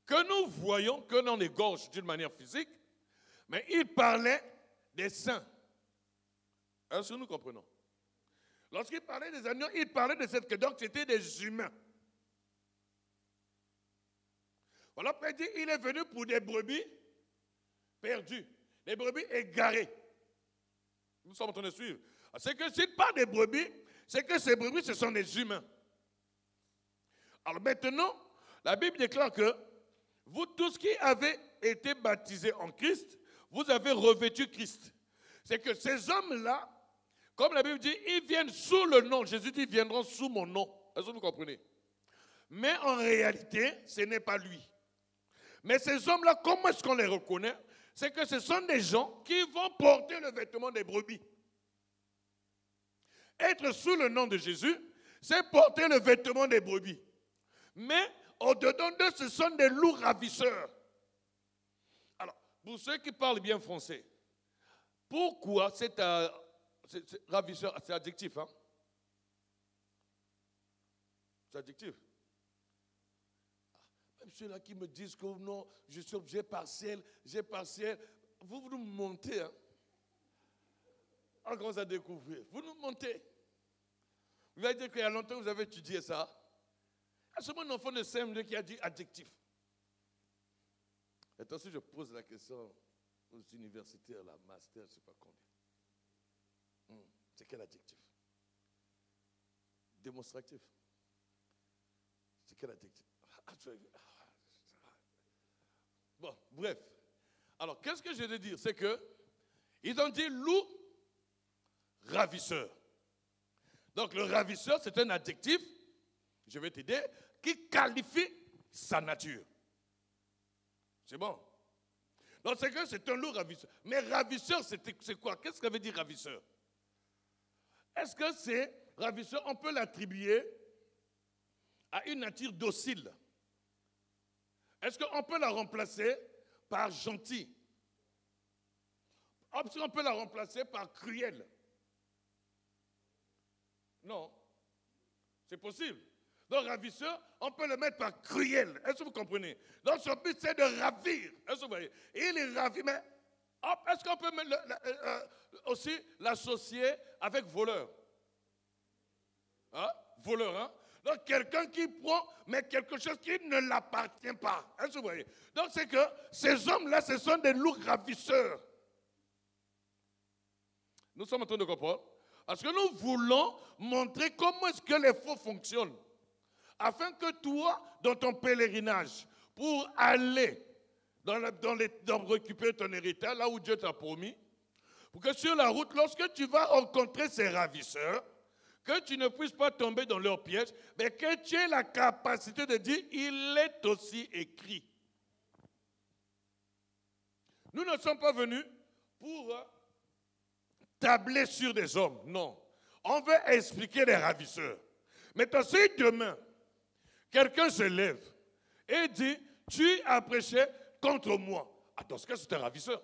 que nous voyons, que l'on égorge d'une manière physique, mais il parlait des saints. Est-ce que nous comprenons? Lorsqu'il parlait des agneaux, il parlait de cette que donc c'était des humains. Voilà, Pierre dit, il est venu pour des brebis perdues, des brebis égarées. Nous sommes en train de suivre. C'est que s'il parle des brebis, c'est que ces brebis, ce sont des humains. Alors maintenant, la Bible déclare que vous tous qui avez été baptisés en Christ, vous avez revêtu Christ. C'est que ces hommes-là, comme la Bible dit, ils viennent sous le nom. Jésus dit, ils viendront sous mon nom. Est-ce que vous comprenez? Mais en réalité, ce n'est pas lui. Mais ces hommes-là, comment est-ce qu'on les reconnaît? C'est que ce sont des gens qui vont porter le vêtement des brebis. Être sous le nom de Jésus, c'est porter le vêtement des brebis. Mais au-dedans d'eux, ce sont des loups ravisseurs. Alors, pour ceux qui parlent bien français, pourquoi c'est ravisseur, c'est adjectif, hein? C'est adjectif. Même ceux-là qui me disent que non, j'ai partiel, vous nous montez, hein? On commence à découvrir. Vous nous montez. Vous allez dire qu'il y a longtemps que vous avez étudié ça. À ce moment, un enfant de CM2 qui a dit adjectif. Et ensuite, je pose la question aux universitaires, la master, je ne sais pas combien. C'est quel adjectif? Démonstratif. C'est quel adjectif? Bon, bref. Alors, qu'est-ce que je veux dire? C'est que ils ont dit loup ravisseur. Donc, le ravisseur, c'est un adjectif, je vais t'aider, qui qualifie sa nature. C'est bon. Donc, c'est que c'est un loup ravisseur. Mais ravisseur, c'est quoi? Qu'est-ce que ça veut dire ravisseur? Est-ce que c'est ravisseur, on peut l'attribuer à une nature docile? Est-ce qu'on peut la remplacer par gentil? Est-ce qu'on peut la remplacer par cruel? Non. C'est possible. Donc, ravisseur, on peut le mettre par cruel. Est-ce que vous comprenez? Donc, son but, c'est de ravir. Est-ce que vous voyez? Il est ravi, mais est-ce qu'on peut aussi l'associer avec voleur? Hein? Voleur, hein? Donc, quelqu'un qui prend, mais quelque chose qui ne l'appartient pas. Est-ce que vous voyez? Donc, c'est que ces hommes-là, ce sont des loups ravisseurs. Nous sommes en train de comprendre. Parce que nous voulons montrer comment est-ce que les faux fonctionnent. Afin que toi, dans ton pèlerinage, pour aller dans récupérer ton héritage, là où Dieu t'a promis, pour que sur la route, lorsque tu vas rencontrer ces ravisseurs, que tu ne puisses pas tomber dans leur piège, mais que tu aies la capacité de dire, il est aussi écrit. Nous ne sommes pas venus pour tabler sur des hommes, non. On veut expliquer les ravisseurs. Maintenant, si demain, quelqu'un se lève et dit, tu as prêché contre moi. Dans ce cas, c'est un ravisseur.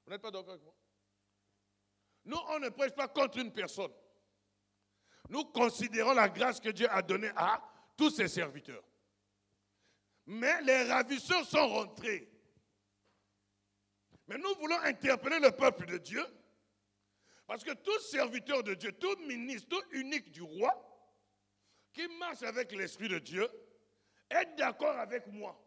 Vous n'êtes pas d'accord avec moi? Nous, on ne prêche pas contre une personne. Nous considérons la grâce que Dieu a donnée à tous ses serviteurs. Mais les ravisseurs sont rentrés. Mais nous voulons interpeller le peuple de Dieu. Parce que tout serviteur de Dieu, tout ministre, tout unique du roi, qui marche avec l'Esprit de Dieu, être d'accord avec moi.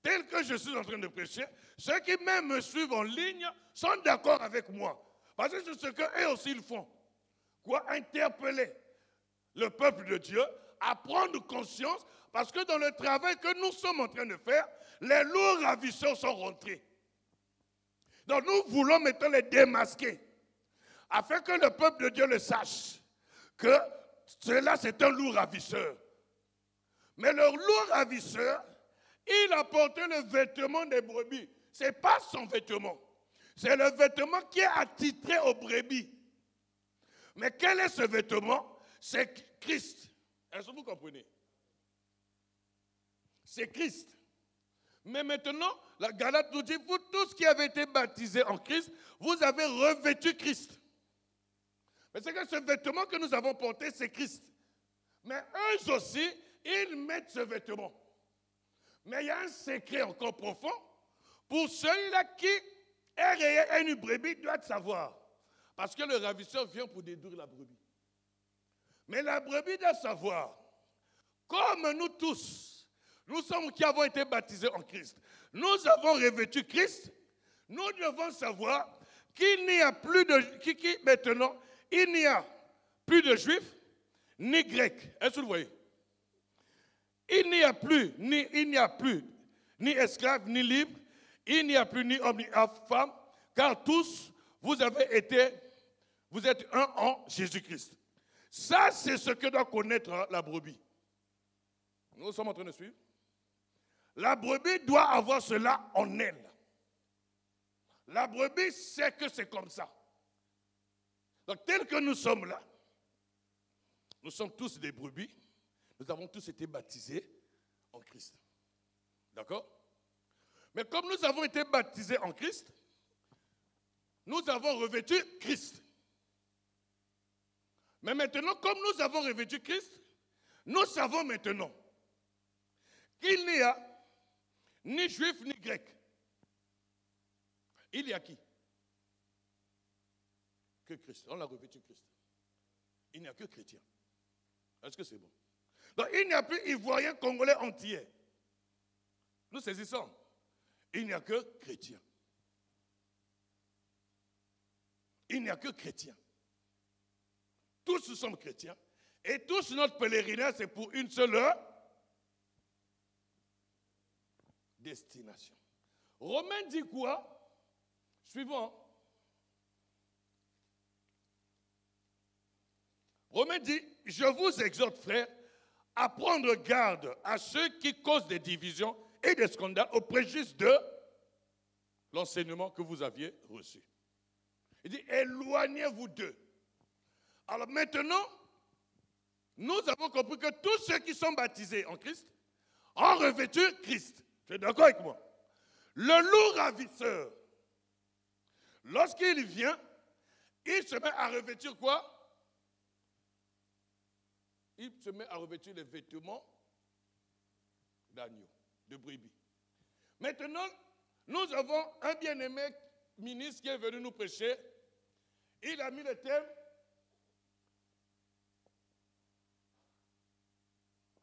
Tel que je suis en train de prêcher, ceux qui même me suivent en ligne sont d'accord avec moi. Parce que c'est ce qu'eux aussi ils font. Quoi? Interpeller le peuple de Dieu à prendre conscience, parce que dans le travail que nous sommes en train de faire, les lourds ravisseurs sont rentrés. Donc nous voulons maintenant les démasquer, afin que le peuple de Dieu le sache, que cela c'est un lourd ravisseur. Mais le lourd ravisseur, il a porté le vêtement des brebis. Ce n'est pas son vêtement. C'est le vêtement qui est attitré aux brebis. Mais quel est ce vêtement? C'est Christ. Est-ce que vous comprenez? C'est Christ. Mais maintenant, la Galate nous dit, vous tous qui avez été baptisés en Christ, vous avez revêtu Christ. Mais c'est que ce vêtement que nous avons porté, c'est Christ. Mais eux aussi, ils mettent ce vêtement. Mais il y a un secret encore profond. Pour celui-là qui est réel une brebis, doit savoir. Parce que le ravisseur vient pour détruire la brebis. Mais la brebis doit savoir, comme nous tous, nous sommes qui avons été baptisés en Christ, nous avons revêtu Christ, nous devons savoir qu'il n'y a plus de... maintenant, il n'y a plus de juifs, ni grecs. Est-ce que vous voyez? Il n'y a plus ni esclaves, ni libres, il n'y a plus ni hommes, ni femmes, car tous, vous êtes un en Jésus-Christ. Ça, c'est ce que doit connaître la brebis. Nous sommes en train de suivre. La brebis doit avoir cela en elle. La brebis sait que c'est comme ça. Donc, tel que nous sommes là, nous sommes tous des brebis. Nous avons tous été baptisés en Christ. D'accord? Mais comme nous avons été baptisés en Christ, nous avons revêtu Christ. Mais maintenant, comme nous avons revêtu Christ, nous savons maintenant qu'il n'y a ni juif ni grec. Il y a qui? Que Christ. On a revêtu Christ. Il n'y a que chrétien. Est-ce que c'est bon? Donc il n'y a plus ivoirien, congolais entier. Nous saisissons. Il n'y a que chrétien. Il n'y a que chrétien. Tous nous sommes chrétiens. Et tous notre pèlerinage, c'est pour une seule destination. Romains dit quoi? Suivant. Romains dit, je vous exhorte, frères, à prendre garde à ceux qui causent des divisions et des scandales au préjudice de l'enseignement que vous aviez reçu. Il dit, éloignez-vous d'eux. Alors maintenant, nous avons compris que tous ceux qui sont baptisés en Christ ont revêtu Christ. Tu es d'accord avec moi? Le loup ravisseur, lorsqu'il vient, il se met à revêtir quoi? Il se met à revêtir les vêtements d'agneau, de brebis. Maintenant, nous avons un bien-aimé ministre qui est venu nous prêcher. Il a mis le thème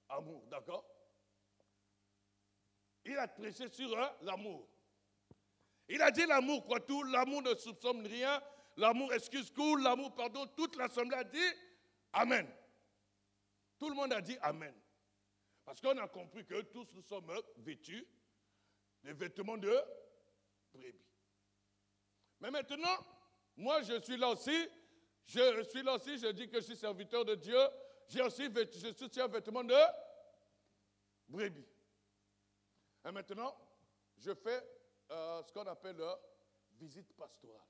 amour, d'accord? Il a prêché sur l'amour. Il a dit l'amour, quoi tout, l'amour ne soupçonne rien, l'amour excuse tout, l'amour pardonne. Toute l'assemblée a dit Amen. Tout le monde a dit Amen. Parce qu'on a compris que tous nous sommes vêtus des vêtements de brebis. Mais maintenant, moi je suis là aussi, je dis que je suis serviteur de Dieu, je suis un vêtement de brebis. Et maintenant, je fais ce qu'on appelle visite pastorale.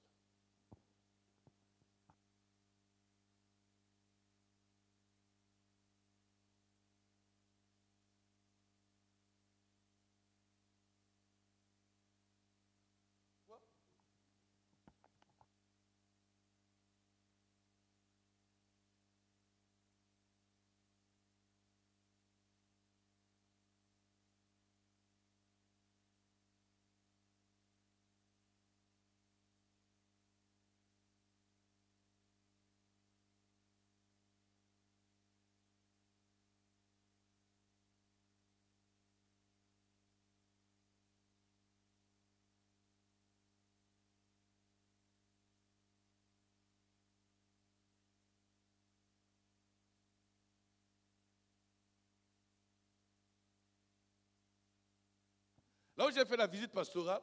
Là où j'ai fait la visite pastorale,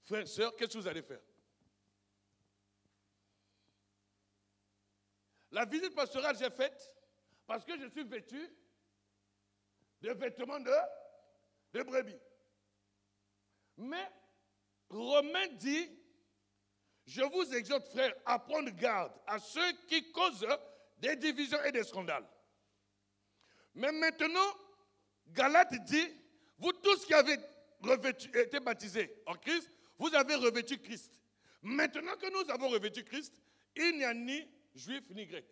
frères, sœurs, qu'est-ce que vous allez faire? La visite pastorale, j'ai faite parce que je suis vêtu de vêtements de brebis. Mais Romain dit, je vous exhorte, frères, à prendre garde à ceux qui causent des divisions et des scandales. Mais maintenant, Galate dit, vous tous qui avez été baptisés en Christ, vous avez revêtu Christ. Maintenant que nous avons revêtu Christ, il n'y a ni juif ni grec.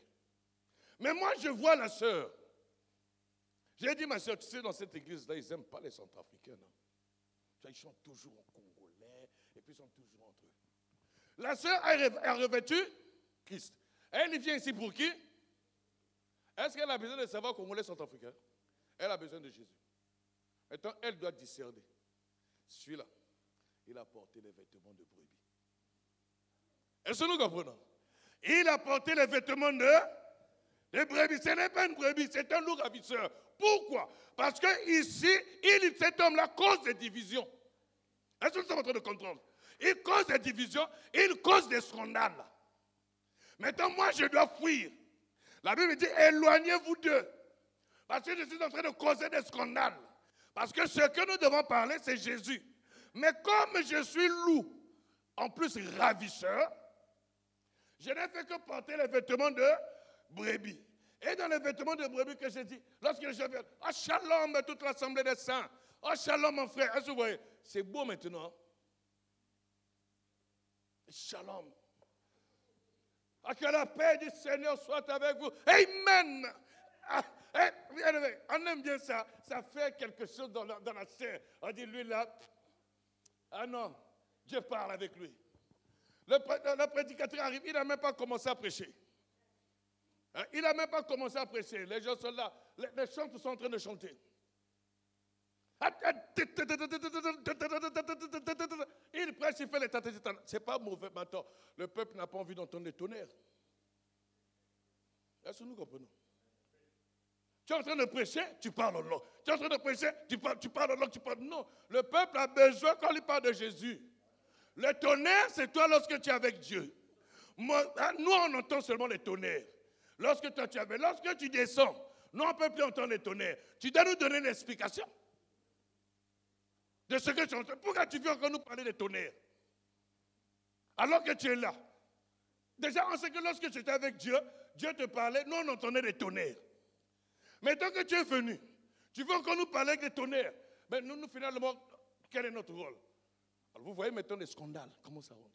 Mais moi, je vois la sœur. J'ai dit, ma sœur, tu sais, dans cette église-là, ils n'aiment pas les Centrafricains. Non? Ils chantent toujours en congolais, et puis ils sont toujours entre eux. La sœur a revêtu Christ. Elle vient ici pour qui? Est-ce qu'elle a besoin de savoir congolais Centrafricains? Elle a besoin de Jésus. Maintenant, elle doit discerner. Celui-là, il a porté les vêtements de brebis. Est-ce que nous comprenons? Il a porté les vêtements de brebis. Ce n'est pas une brebis, c'est un loup ravisseur. Pourquoi? Parce que ici, cet homme-là cause des divisions. Est-ce que nous sommes en train de comprendre? Il cause des divisions, il cause des scandales. Maintenant, moi, je dois fuir. La Bible dit, éloignez-vous d'eux. Parce que je suis en train de causer des scandales. Parce que ce que nous devons parler, c'est Jésus. Mais comme je suis loup, en plus ravisseur, je n'ai fait que porter les vêtements de brebis. Et dans les vêtements de brebis que j'ai dit, lorsque je viens, oh shalom toute l'assemblée des saints, oh shalom mon frère, est-ce que vous voyez? C'est beau maintenant. Shalom. Que la paix du Seigneur soit avec vous. Amen. On aime bien ça. Ça fait quelque chose dans la chair. On dit, lui là, ah non, Dieu parle avec lui. Le prédicateur arrive, il n'a même pas commencé à prêcher. Il n'a même pas commencé à prêcher. Les gens sont là. Les chanteurs sont en train de chanter. Il prêche, il fait les tatatatata. Ce n'est pas mauvais maintenant. Le peuple n'a pas envie d'entendre les tonnerres. Est-ce que nous comprenons? Tu es en train de prêcher, tu parles en langue. Tu es en train de prêcher, tu parles en langue, tu parles. Non, le peuple a besoin quand il parle de Jésus. Le tonnerre, c'est toi lorsque tu es avec Dieu. Nous, on entend seulement les tonnerres. Lorsque toi, lorsque tu descends, nous, on ne peut plus entendre les tonnerres. Tu dois nous donner l'explication de ce que tu entends. Pourquoi tu viens encore nous parler des tonnerres? Alors que tu es là. Déjà, on sait que lorsque tu étais avec Dieu, Dieu te parlait, nous, on entendait des tonnerres. Maintenant que tu es venu, tu veux encore nous parler des tonnerres. Mais nous, finalement, quel est notre rôle? Alors, vous voyez maintenant les scandales, comment ça rentre?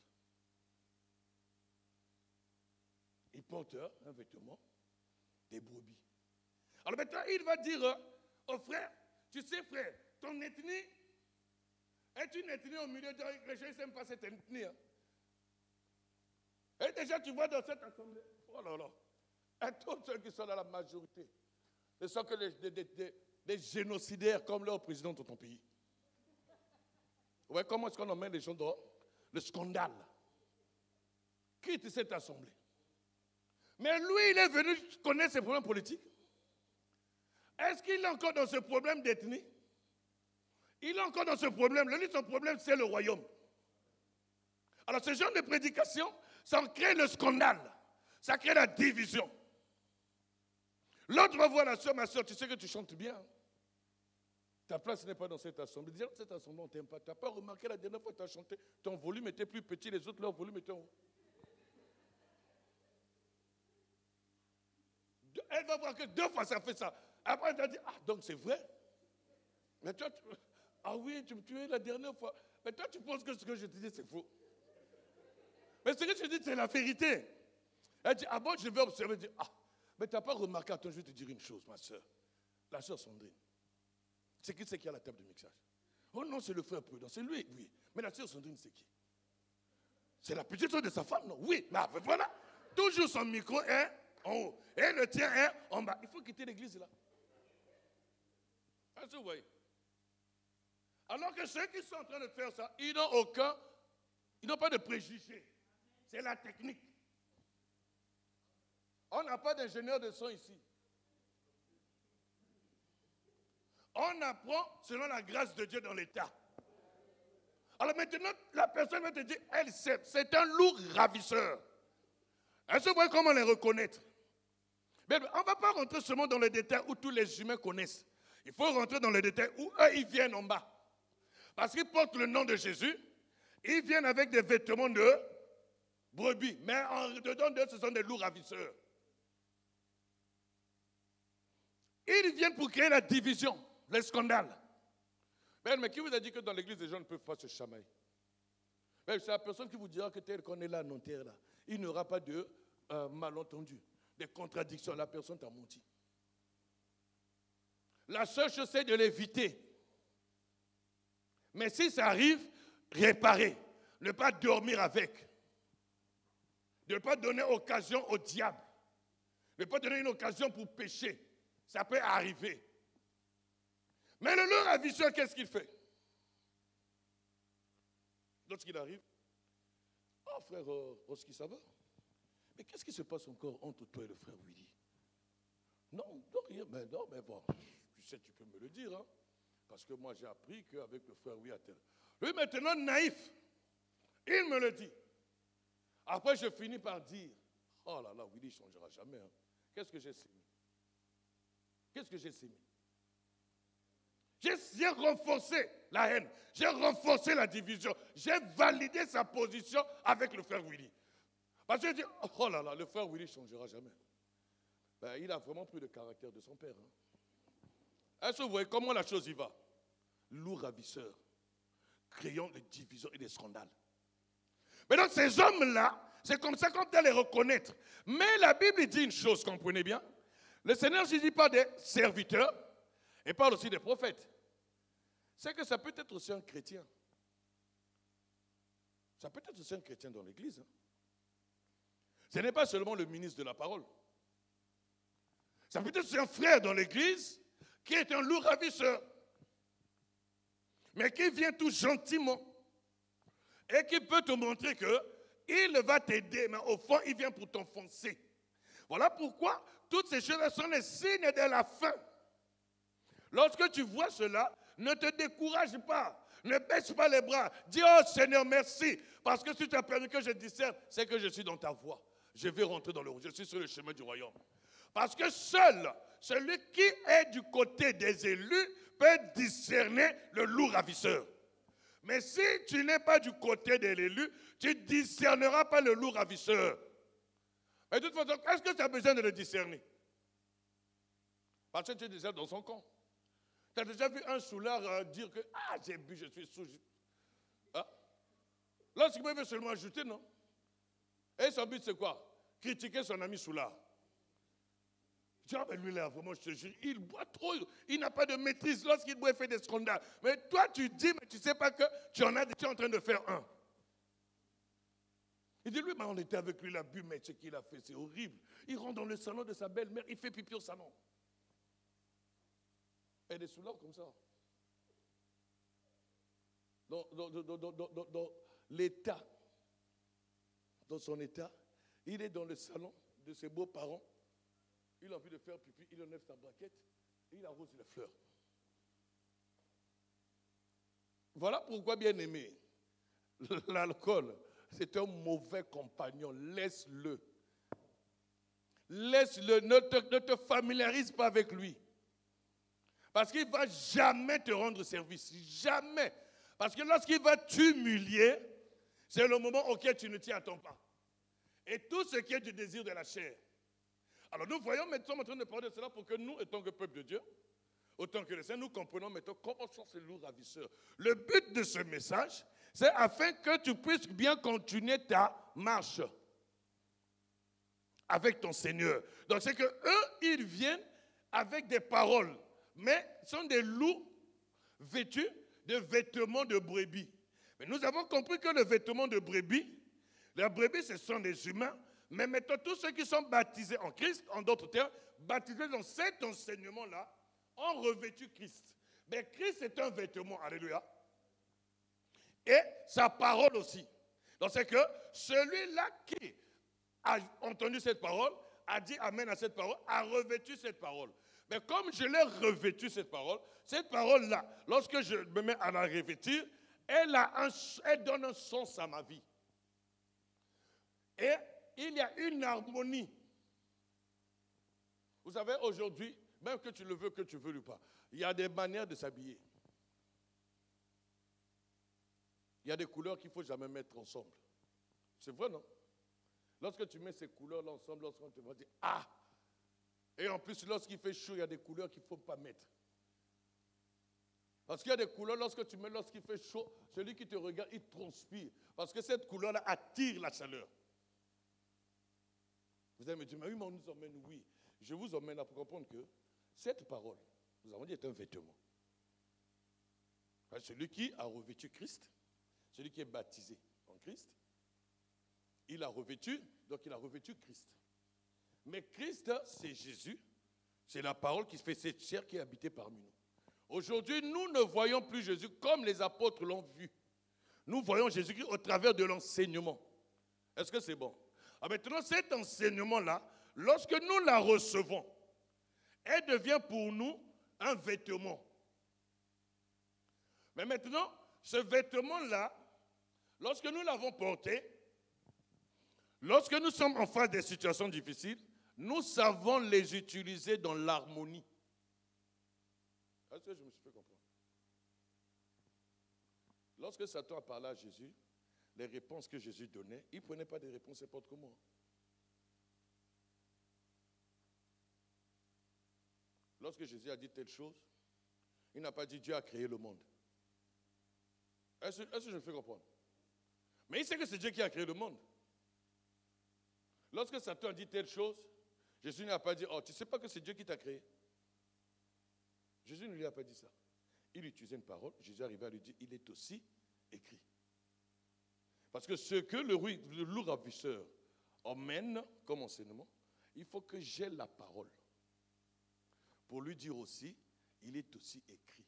Il porte un vêtement des brebis. Alors maintenant, il va dire aux frères, tu sais frère, ton ethnie est une ethnie au milieu de les gens, ils n'aiment pas cette ethnie. Hein. Et déjà, tu vois dans cette assemblée, oh là là, et tous ceux qui sont dans la majorité, ne sont que des génocidaires comme leur président de ton pays. Vous voyez comment est-ce qu'on emmène les gens dehors? Le scandale. Quitte cette assemblée. Mais lui, il est venu connaître ses problèmes politiques. Est-ce qu'il est encore dans ce problème d'ethnie? Il est encore dans ce problème. Son problème, c'est le royaume. Alors, ce genre de prédication, ça crée le scandale. Ça crée la division. L'autre va voir la soeur, ma soeur, tu sais que tu chantes bien. Ta place n'est pas dans cette assemblée. Déjà, cette assemblée, on ne t'aime pas. Tu n'as pas remarqué la dernière fois que tu as chanté, ton volume était plus petit, les autres, leur volume était en haut. Elle va voir que 2 fois ça fait ça. Après, elle va dire, ah, donc c'est vrai. Mais toi, ah oui, tu es la dernière fois. Mais toi, tu penses que ce que je te dis, c'est faux. Mais ce que je te dis, c'est la vérité. Elle dit, ah bon, je vais observer. Elle dit, ah, mais tu n'as pas remarqué, attends, je vais te dire une chose, ma soeur. La soeur Sandrine. C'est qui c'est qui a la table de mixage? Oh non, c'est le frère Prudent, c'est lui, oui. Mais la soeur Sandrine, c'est qui? C'est la petite soeur de sa femme, non? Oui, mais voilà. Toujours son micro est en haut. Et le tien est en bas. Il faut quitter l'église là. Est-ce que vous voyez? Alors que ceux qui sont en train de faire ça, ils n'ont pas de préjugés. C'est la technique. On n'a pas d'ingénieur de son ici. On apprend selon la grâce de Dieu dans l'État. Alors maintenant, la personne va te dire, elle sait, c'est un loup ravisseur. Est-ce que vous voyez comment les reconnaître? Mais on ne va pas rentrer seulement dans les détails où tous les humains connaissent. Il faut rentrer dans les détails où eux, ils viennent en bas. Parce qu'ils portent le nom de Jésus. Ils viennent avec des vêtements de brebis. Mais en dedans d'eux, ce sont des loups ravisseurs. Ils viennent pour créer la division, les scandales. Mais qui vous a dit que dans l'église, les gens ne peuvent pas se chamailler? C'est la personne qui vous dira que tel qu'on est là, non, terre là. Il n'y aura pas de malentendu, des contradictions. La personne t'a menti. La seule chose, c'est de l'éviter. Mais si ça arrive, réparer. Ne pas dormir avec. Ne pas donner occasion au diable. Ne pas donner une occasion pour pécher. Ça peut arriver. Mais le loup ravisseur, qu'est-ce qu'il fait? Lorsqu'il arrive, oh frère Roski, ça va? Mais qu'est-ce qui se passe encore entre toi et le frère Willy? Non, rien, mais bon, tu sais, tu peux me le dire, hein? Parce que moi j'ai appris qu'avec le frère Willy à terre. Lui maintenant naïf, il me le dit. Après je finis par dire, oh là là, Willy ne changera jamais. Hein. Qu'est-ce que j'ai sémé? Qu'est-ce que j'ai sémé? J'ai renforcé la haine, j'ai renforcé la division, j'ai validé sa position avec le frère Willy. Parce que je dis, oh là là, le frère Willy ne changera jamais. Ben, il a vraiment pris le caractère de son père. Hein. Est-ce que vous voyez comment la chose y va? Loup ravisseur, créant des divisions et des scandales. Mais donc ces hommes-là, c'est comme ça qu'on doit les reconnaître. Mais la Bible dit une chose, comprenez bien. Le Seigneur ne dit pas des serviteurs, il parle aussi des prophètes. C'est que ça peut être aussi un chrétien. Ça peut être aussi un chrétien dans l'église. Hein. Ce n'est pas seulement le ministre de la parole. Ça peut être aussi un frère dans l'église qui est un loup ravisseur. Mais qui vient tout gentiment et qui peut te montrer qu'il va t'aider, mais au fond, il vient pour t'enfoncer. Voilà pourquoi toutes ces choses sont les signes de la fin. Lorsque tu vois cela, ne te décourage pas, ne baisse pas les bras. Dis, oh Seigneur, merci, parce que si tu as permis que je discerne, c'est que je suis dans ta voie. Je vais rentrer dans le royaume, je suis sur le chemin du royaume. Parce que seul, celui qui est du côté des élus peut discerner le loup ravisseur. Mais si tu n'es pas du côté de l'élu, tu ne discerneras pas le loup ravisseur. Mais de toute façon, est-ce que tu as besoin de le discerner? Parce que tu es déjà dans son camp. Tu as déjà vu un soulard dire que « Ah, j'ai bu, je suis sous. » Hein? Lorsqu'il veut seulement ajouter, non? Et son but, c'est quoi? Critiquer son ami soulard. Tu dis, ah, mais lui là, vraiment, je te jure, il boit trop, il n'a pas de maîtrise lorsqu'il boit, il fait des scandales. Mais toi, tu dis, mais tu ne sais pas que tu es en train de faire un. Il dit, lui, mais on était avec lui, il a bu, mais ce qu'il a fait, c'est horrible. Il rentre dans le salon de sa belle-mère, il fait pipi au salon. Et des soulards comme ça. Dans l'état, dans son état, il est dans le salon de ses beaux-parents. Il a envie de faire pipi, il enlève sa braquette et il arrose les fleurs. Voilà pourquoi, bien aimé, l'alcool, c'est un mauvais compagnon. Laisse-le. Laisse-le, ne te familiarise pas avec lui. Parce qu'il ne va jamais te rendre service. Jamais. Parce que lorsqu'il va t'humilier, c'est le moment auquel tu ne t'y attends pas. Et tout ce qui est du désir de la chair. Alors nous voyons, nous sommes en train de parler de cela pour que nous, étant que peuple de Dieu, autant que les saints, nous comprenons maintenant comment sont ces loups ravisseurs. Le but de ce message, c'est afin que tu puisses bien continuer ta marche avec ton Seigneur. Donc c'est que eux, ils viennent avec des paroles, mais sont des loups vêtus de vêtements de brebis. Mais nous avons compris que le vêtement de brebis, les brebis, ce sont des humains. Mais maintenant, tous ceux qui sont baptisés en Christ, en d'autres termes, baptisés dans cet enseignement-là, ont revêtu Christ. Mais Christ est un vêtement, alléluia. Et sa parole aussi. Donc c'est que celui-là qui a entendu cette parole, a dit amen à cette parole, a revêtu cette parole. Mais comme je l'ai revêtu cette parole-là, lorsque je me mets à la revêtir, elle donne un sens à ma vie. Et il y a une harmonie. Vous savez, aujourd'hui, même que tu le veux, que tu veux ou pas, il y a des manières de s'habiller. Il y a des couleurs qu'il ne faut jamais mettre ensemble. C'est vrai, non? Lorsque tu mets ces couleurs-là ensemble, lorsqu'on te va dire, ah! Et en plus, lorsqu'il fait chaud, il y a des couleurs qu'il ne faut pas mettre. Parce qu'il y a des couleurs, lorsqu'il fait chaud, celui qui te regarde, il transpire. Parce que cette couleur-là attire la chaleur. Vous allez me dire, mais oui, mais on nous emmène, oui. Je vous emmène à comprendre que cette parole, nous avons dit, est un vêtement. Celui qui a revêtu Christ, celui qui est baptisé en Christ, il a revêtu, donc il a revêtu Christ. Mais Christ, c'est Jésus, c'est la parole qui se fait cette chair qui est habitée parmi nous. Aujourd'hui, nous ne voyons plus Jésus comme les apôtres l'ont vu. Nous voyons Jésus-Christ au travers de l'enseignement. Est-ce que c'est bon? Maintenant, cet enseignement-là, lorsque nous la recevons, elle devient pour nous un vêtement. Mais maintenant, ce vêtement-là, lorsque nous l'avons porté, lorsque nous sommes en face des situations difficiles, nous savons les utiliser dans l'harmonie. Est-ce que je me suis fait comprendre? Lorsque Satan a parlé à Jésus, les réponses que Jésus donnait, il ne prenait pas des réponses n'importe comment. Lorsque Jésus a dit telle chose, il n'a pas dit Dieu a créé le monde. Est-ce que je me fais comprendre? Mais il sait que c'est Dieu qui a créé le monde. Lorsque Satan a dit telle chose, Jésus n'a pas dit, oh, tu ne sais pas que c'est Dieu qui t'a créé. Jésus ne lui a pas dit ça. Il utilisait une parole, Jésus arrivait à lui dire, il est aussi écrit. Parce que ce que le loup ravisseur emmène comme enseignement, il faut que j'ai la parole. Pour lui dire aussi, il est aussi écrit.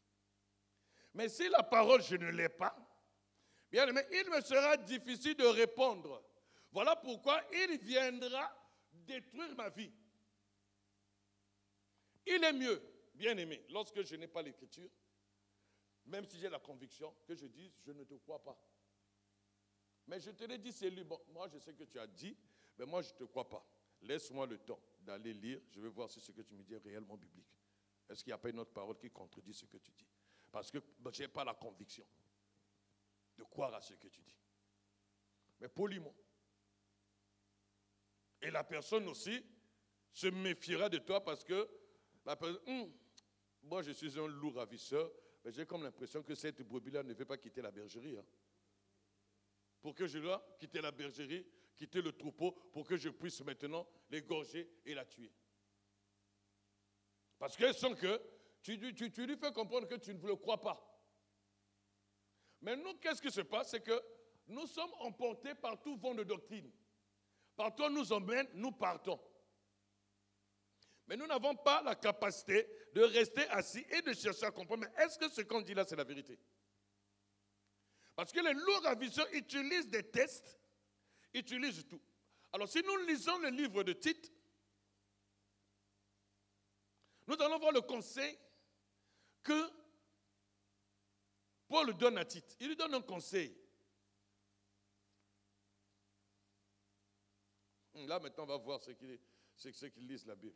Mais si la parole, je ne l'ai pas, bien, mais il me sera difficile de répondre. Voilà pourquoi il viendra détruire ma vie. Il est mieux, bien aimé, lorsque je n'ai pas l'écriture, même si j'ai la conviction, que je dise, je ne te crois pas. Mais je te l'ai dit, c'est lui. Bon, moi, je sais que tu as dit, mais moi, je ne te crois pas. Laisse-moi le temps d'aller lire. Je vais voir si ce que tu me dis est réellement biblique. Est-ce qu'il n'y a pas une autre parole qui contredit ce que tu dis? Parce que je n'ai pas la conviction de croire à ce que tu dis. Mais poliment. Et la personne aussi se méfiera de toi parce que la personne, moi, je suis un loup ravisseur, mais j'ai comme l'impression que cette brebis-là ne veut pas quitter la bergerie. Hein. Pour que je dois quitter la bergerie, quitter le troupeau, pour que je puisse maintenant l'égorger et la tuer. Parce qu'elles sont que tu lui fais comprendre que tu ne le crois pas. Mais nous, qu'est-ce qui se passe? C'est que nous sommes emportés par tout vent de doctrine. Partout où nous emmène, nous partons. Mais nous n'avons pas la capacité de rester assis et de chercher à comprendre. Mais est-ce que ce qu'on dit là, c'est la vérité? Parce que les loups ravisseurs utilisent des tests, utilisent tout. Alors si nous lisons le livre de Tite, nous allons voir le conseil que Paul donne à Tite. Il lui donne un conseil. Là, maintenant, on va voir ceux qui lisent la Bible.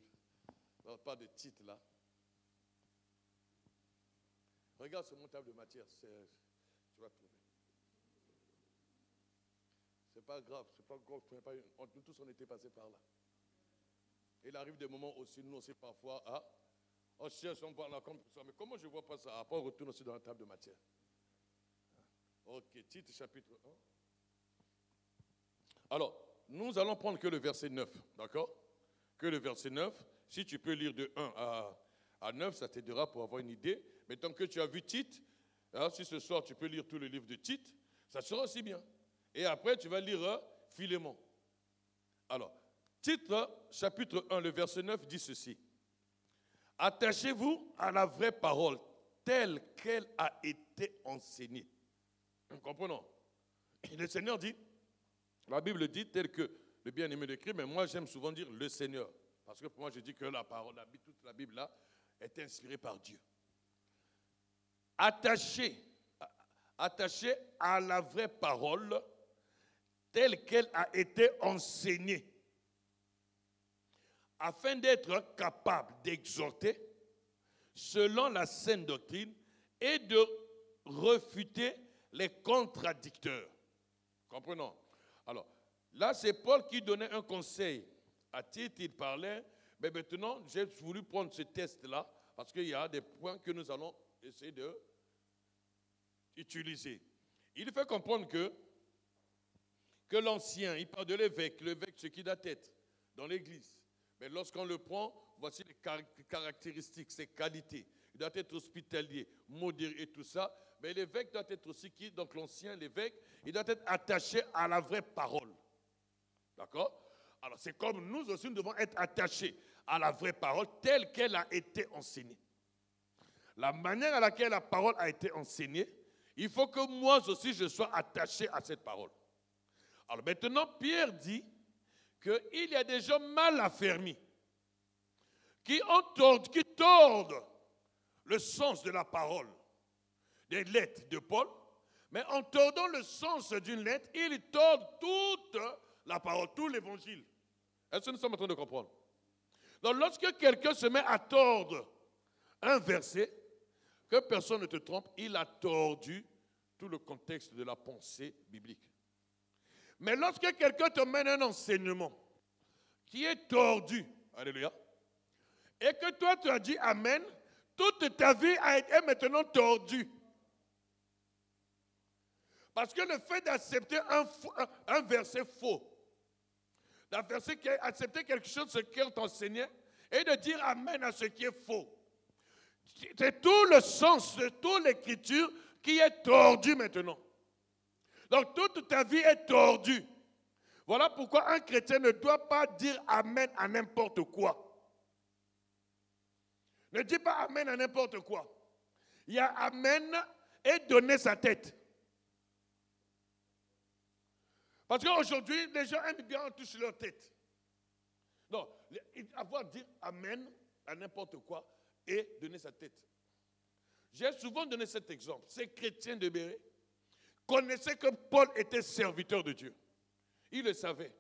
On pas de Tite, là. Regarde sur mon table de matière, tu vas trouver. C'est pas grave, c'est pas grave. Nous tous, on était passés par là. Il arrive des moments aussi, nous aussi, parfois, on cherche, on parle comme ça. Mais comment je ne vois pas ça? Après, on retourne aussi dans la table de matière. Ok, Tite, chapitre 1. Alors, nous allons prendre que le verset 9, d'accord? Que le verset 9, si tu peux lire de 1 à 9, ça t'aidera pour avoir une idée. Mais tant que tu as vu Tite, si ce soir tu peux lire tout le livre de Tite, ça sera aussi bien. Et après, tu vas lire Philémon. Alors, Tite, chapitre 1, le verset 9 dit ceci. Attachez-vous à la vraie parole, telle qu'elle a été enseignée. Comprenons. Le Seigneur dit, la Bible dit tel que le bien-aimé l'écrit, mais moi j'aime souvent dire le Seigneur. Parce que pour moi je dis que la parole, toute la Bible là, est inspirée par Dieu. Attachez attaché à la vraie parole telle qu'elle a été enseignée, afin d'être capable d'exhorter selon la saine doctrine et de refuter les contradicteurs. Comprenons. Alors, là, c'est Paul qui donnait un conseil. À titre, il parlait, mais maintenant, j'ai voulu prendre ce test-là, parce qu'il y a des points que nous allons essayer d'utiliser. Il fait comprendre que l'ancien, il parle de l'évêque ce qui da tête dans l'église. Mais lorsqu'on le prend, voici les caractéristiques, ses qualités. Il doit être hospitalier, modéré et tout ça. Mais l'évêque doit être aussi qui? Donc l'ancien, l'évêque, il doit être attaché à la vraie parole. D'accord? Alors c'est comme nous aussi, nous devons être attachés à la vraie parole telle qu'elle a été enseignée. La manière à laquelle la parole a été enseignée, il faut que moi aussi je sois attaché à cette parole. Alors maintenant, Pierre dit qu'il y a des gens mal affermis qui tordent le sens de la parole, des lettres de Paul, mais en tordant le sens d'une lettre, ils tordent toute la parole, tout l'évangile. Est-ce que nous sommes en train de comprendre? Donc lorsque quelqu'un se met à tordre un verset, que personne ne te trompe, il a tordu tout le contexte de la pensée biblique. Mais lorsque quelqu'un te mène un enseignement qui est tordu, alléluia, et que toi tu as dit amen, toute ta vie est maintenant tordue. Parce que le fait d'accepter un verset faux, d'accepter quelque chose ce qu'elle t'enseignait, et de dire amen à ce qui est faux, c'est tout le sens de toute l'écriture qui est tordue maintenant. Donc toute ta vie est tordue. Voilà pourquoi un chrétien ne doit pas dire amen à n'importe quoi. Ne dis pas amen à n'importe quoi. Il y a amen et donner sa tête. Parce qu'aujourd'hui, les gens aiment bien toucher leur tête. Non, avoir dire amen à n'importe quoi et donner sa tête. J'ai souvent donné cet exemple. Ces chrétiens de Béret connaissaient que Paul était serviteur de Dieu. Ils le savaient.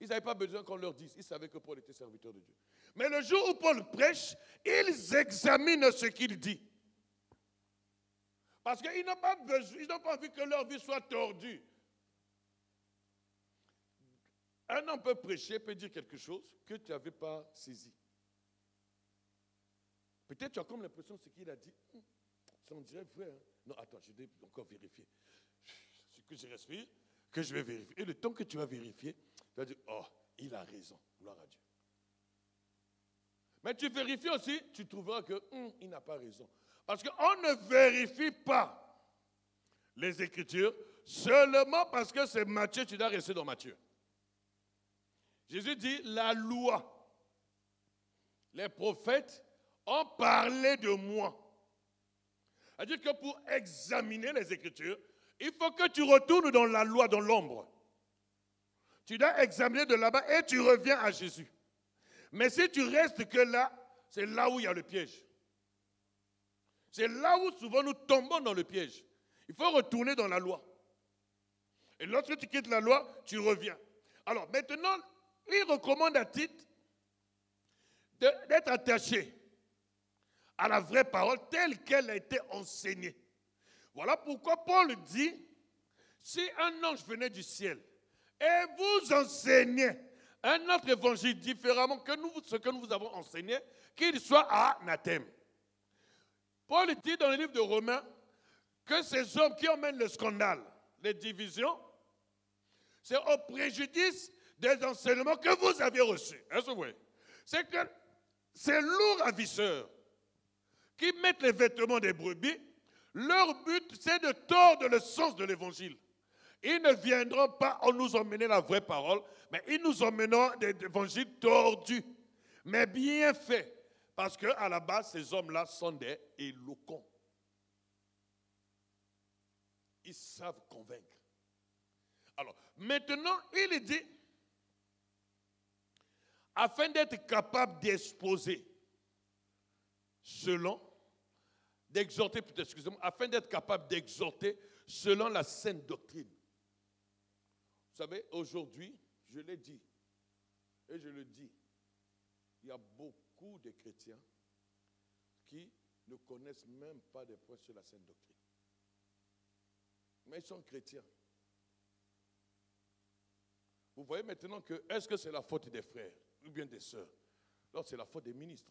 Ils n'avaient pas besoin qu'on leur dise. Ils savaient que Paul était serviteur de Dieu. Mais le jour où Paul prêche, ils examinent ce qu'il dit. Parce qu'ils n'ont pas besoin, ils n'ont pas envie que leur vie soit tordue. Un homme peut prêcher, peut dire quelque chose que tu n'avais pas saisi. Peut-être tu as comme l'impression de ce qu'il a dit. Ça on dirait vrai. Hein? Non, attends, je vais encore vérifier. Ce que je respire, que je vais vérifier. Et le temps que tu vas vérifier, tu vas dire, oh, il a raison. Gloire à Dieu. Mais tu vérifies aussi, tu trouveras qu'il n'a pas raison. Parce qu'on ne vérifie pas les Écritures seulement parce que c'est Matthieu, tu dois rester dans Matthieu. Jésus dit, la loi, les prophètes ont parlé de moi. C'est-à-dire que pour examiner les Écritures, il faut que tu retournes dans la loi, dans l'ombre. Tu dois examiner de là-bas et tu reviens à Jésus. Mais si tu restes que là, c'est là où il y a le piège. C'est là où souvent nous tombons dans le piège. Il faut retourner dans la loi. Et lorsque tu quittes la loi, tu reviens. Alors maintenant, il recommande à Tite d'être attaché à la vraie parole telle qu'elle a été enseignée. Voilà pourquoi Paul dit, si un ange venait du ciel et vous enseignez un autre évangile différemment que ce que nous vous avons enseigné, qu'il soit anathème. Paul dit dans le livre de Romains que ces hommes qui emmènent le scandale, les divisions, c'est au préjudice des enseignements que vous avez reçus. Est-ce que vous voyez? C'est que ces lourds ravisseurs qui mettent les vêtements des brebis, leur but c'est de tordre le sens de l'évangile. Ils ne viendront pas en nous emmener la vraie parole, mais ils nous emmèneront des évangiles tordus, mais bien faits. Parce qu'à la base, ces hommes-là sont des éloquents. Ils savent convaincre. Alors, maintenant, il dit, afin d'être capable d'exposer, d'exhorter, afin d'être capable d'exhorter selon la saine doctrine. Vous savez, aujourd'hui, je l'ai dit, et je le dis, il y a beaucoup de chrétiens qui ne connaissent même pas des points sur la saine doctrine. Mais ils sont chrétiens. Vous voyez maintenant que, est-ce que c'est la faute des frères ou bien des sœurs? Non, c'est la faute des ministres.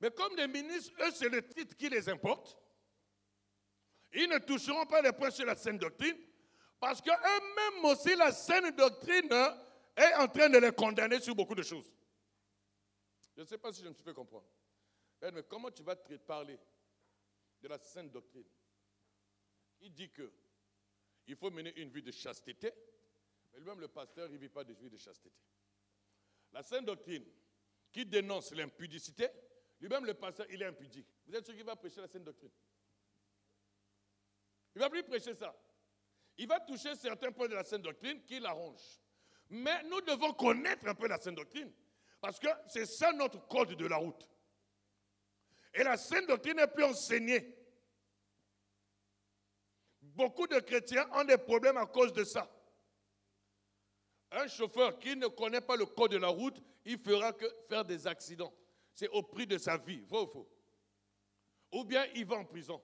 Mais comme les ministres, eux, c'est le titre qui les importe, ils ne toucheront pas les points sur la saine doctrine, parce qu'eux-mêmes aussi, la saine doctrine est en train de les condamner sur beaucoup de choses. Je ne sais pas si je me suis fait comprendre. Mais comment tu vas te parler de la saine doctrine? Il dit qu'il faut mener une vie de chasteté, mais lui-même, le pasteur, il ne vit pas de vie de chasteté. La saine doctrine qui dénonce l'impudicité, lui-même, le pasteur, il est impudique. Vous êtes sûr qu'il va prêcher la saine doctrine? Il ne va plus prêcher ça. Il va toucher certains points de la saine doctrine qui l'arrangent. Mais nous devons connaître un peu la saine doctrine, parce que c'est ça notre code de la route. Et la saine doctrine est plus enseignée. Beaucoup de chrétiens ont des problèmes à cause de ça. Un chauffeur qui ne connaît pas le code de la route, il fera que faire des accidents. C'est au prix de sa vie, vrai ou faux? Ou bien il va en prison.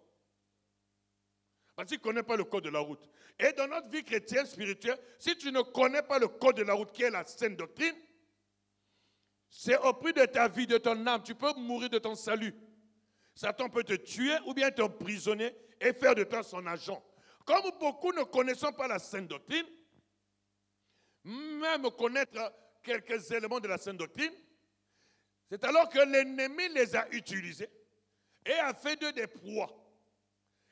Parce qu'il ne connaît pas le code de la route. Et dans notre vie chrétienne, spirituelle, si tu ne connais pas le code de la route qui est la saine doctrine, c'est au prix de ta vie, de ton âme. Tu peux mourir de ton salut. Satan peut te tuer ou bien t'emprisonner et faire de toi son agent. Comme beaucoup ne connaissent pas la saine doctrine, même connaître quelques éléments de la saine doctrine, c'est alors que l'ennemi les a utilisés et a fait d'eux des proies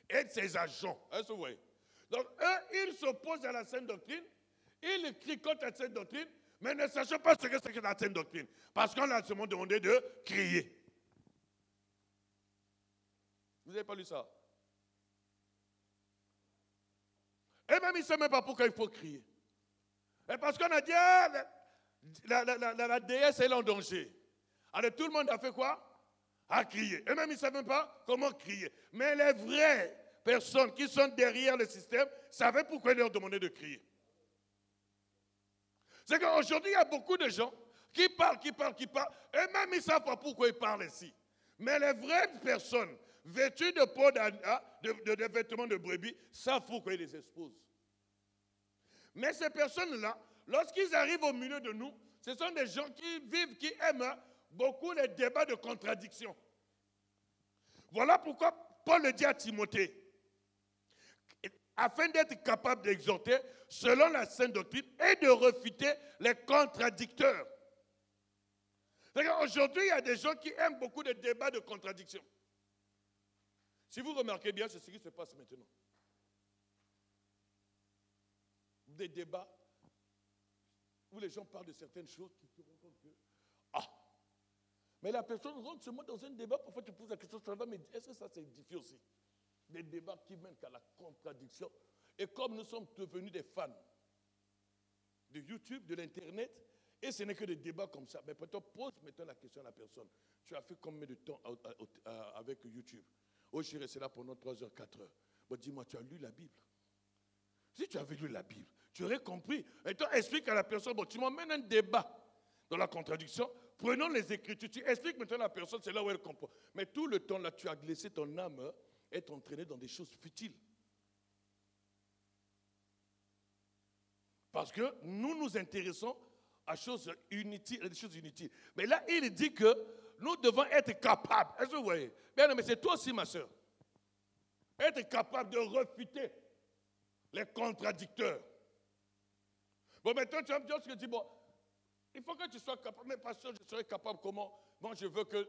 et de ses agents. Est-ce que vous voyez? Donc, eux, ils s'opposent à la saine doctrine, ils crient contre la saine doctrine, mais ne sachant pas ce que c'est que la saine doctrine. Parce qu'on leur a seulement demandé de crier. Vous n'avez pas lu ça? Et même ils ne savent même pas pourquoi il faut crier. Et parce qu'on a dit, ah, la déesse est en danger. Alors tout le monde a fait quoi? A crié. Et même ils ne savent même pas comment crier. Mais les vraies personnes qui sont derrière le système savaient pourquoi ils leur demandaient de crier. C'est qu'aujourd'hui, il y a beaucoup de gens qui parlent. Et même ils ne savent pas pourquoi ils parlent ici. Mais les vraies personnes vêtues de peau de vêtements de brebis savent pourquoi ils les exposent. Mais ces personnes-là, lorsqu'ils arrivent au milieu de nous, ce sont des gens qui vivent, qui aiment beaucoup les débats de contradiction. Voilà pourquoi Paul le dit à Timothée, afin d'être capable d'exhorter selon la saine doctrine et de refuter les contradicteurs. Aujourd'hui, il y a des gens qui aiment beaucoup les débats de contradiction. Si vous remarquez bien, c'est ce qui se passe maintenant. Des débats où les gens parlent de certaines choses qui se rendent compte que, mais la personne rentre seulement dans un débat, parfois tu poses la question, ça va, mais est-ce que ça s'édifie aussi? Des débats qui mènent à la contradiction. Et comme nous sommes devenus des fans de YouTube, de l'Internet, et ce n'est que des débats comme ça, mais peut-être pose maintenant la question à la personne. Tu as fait combien de temps avec YouTube? Oh, je suis resté là pendant 3 heures, 4 heures. Bon, dis-moi, tu as lu la Bible? Si tu avais lu la Bible, tu aurais compris. Et toi, explique à la personne, bon, tu m'emmènes un débat dans la contradiction, prenons les Écritures, tu expliques maintenant à la personne, c'est là où elle comprend. Mais tout le temps, là, tu as laissé ton âme être entraînée dans des choses futiles. Parce que nous nous intéressons à des choses inutiles. Mais là, il dit que nous devons être capables. Est-ce que vous voyez? Bien, mais c'est toi aussi, ma soeur. Être capable de refuter les contradicteurs. Bon, maintenant, tu vas me dire ce que tu dis, bon, il faut que tu sois capable, mais pasteur, je serai capable comment? Moi, je veux que,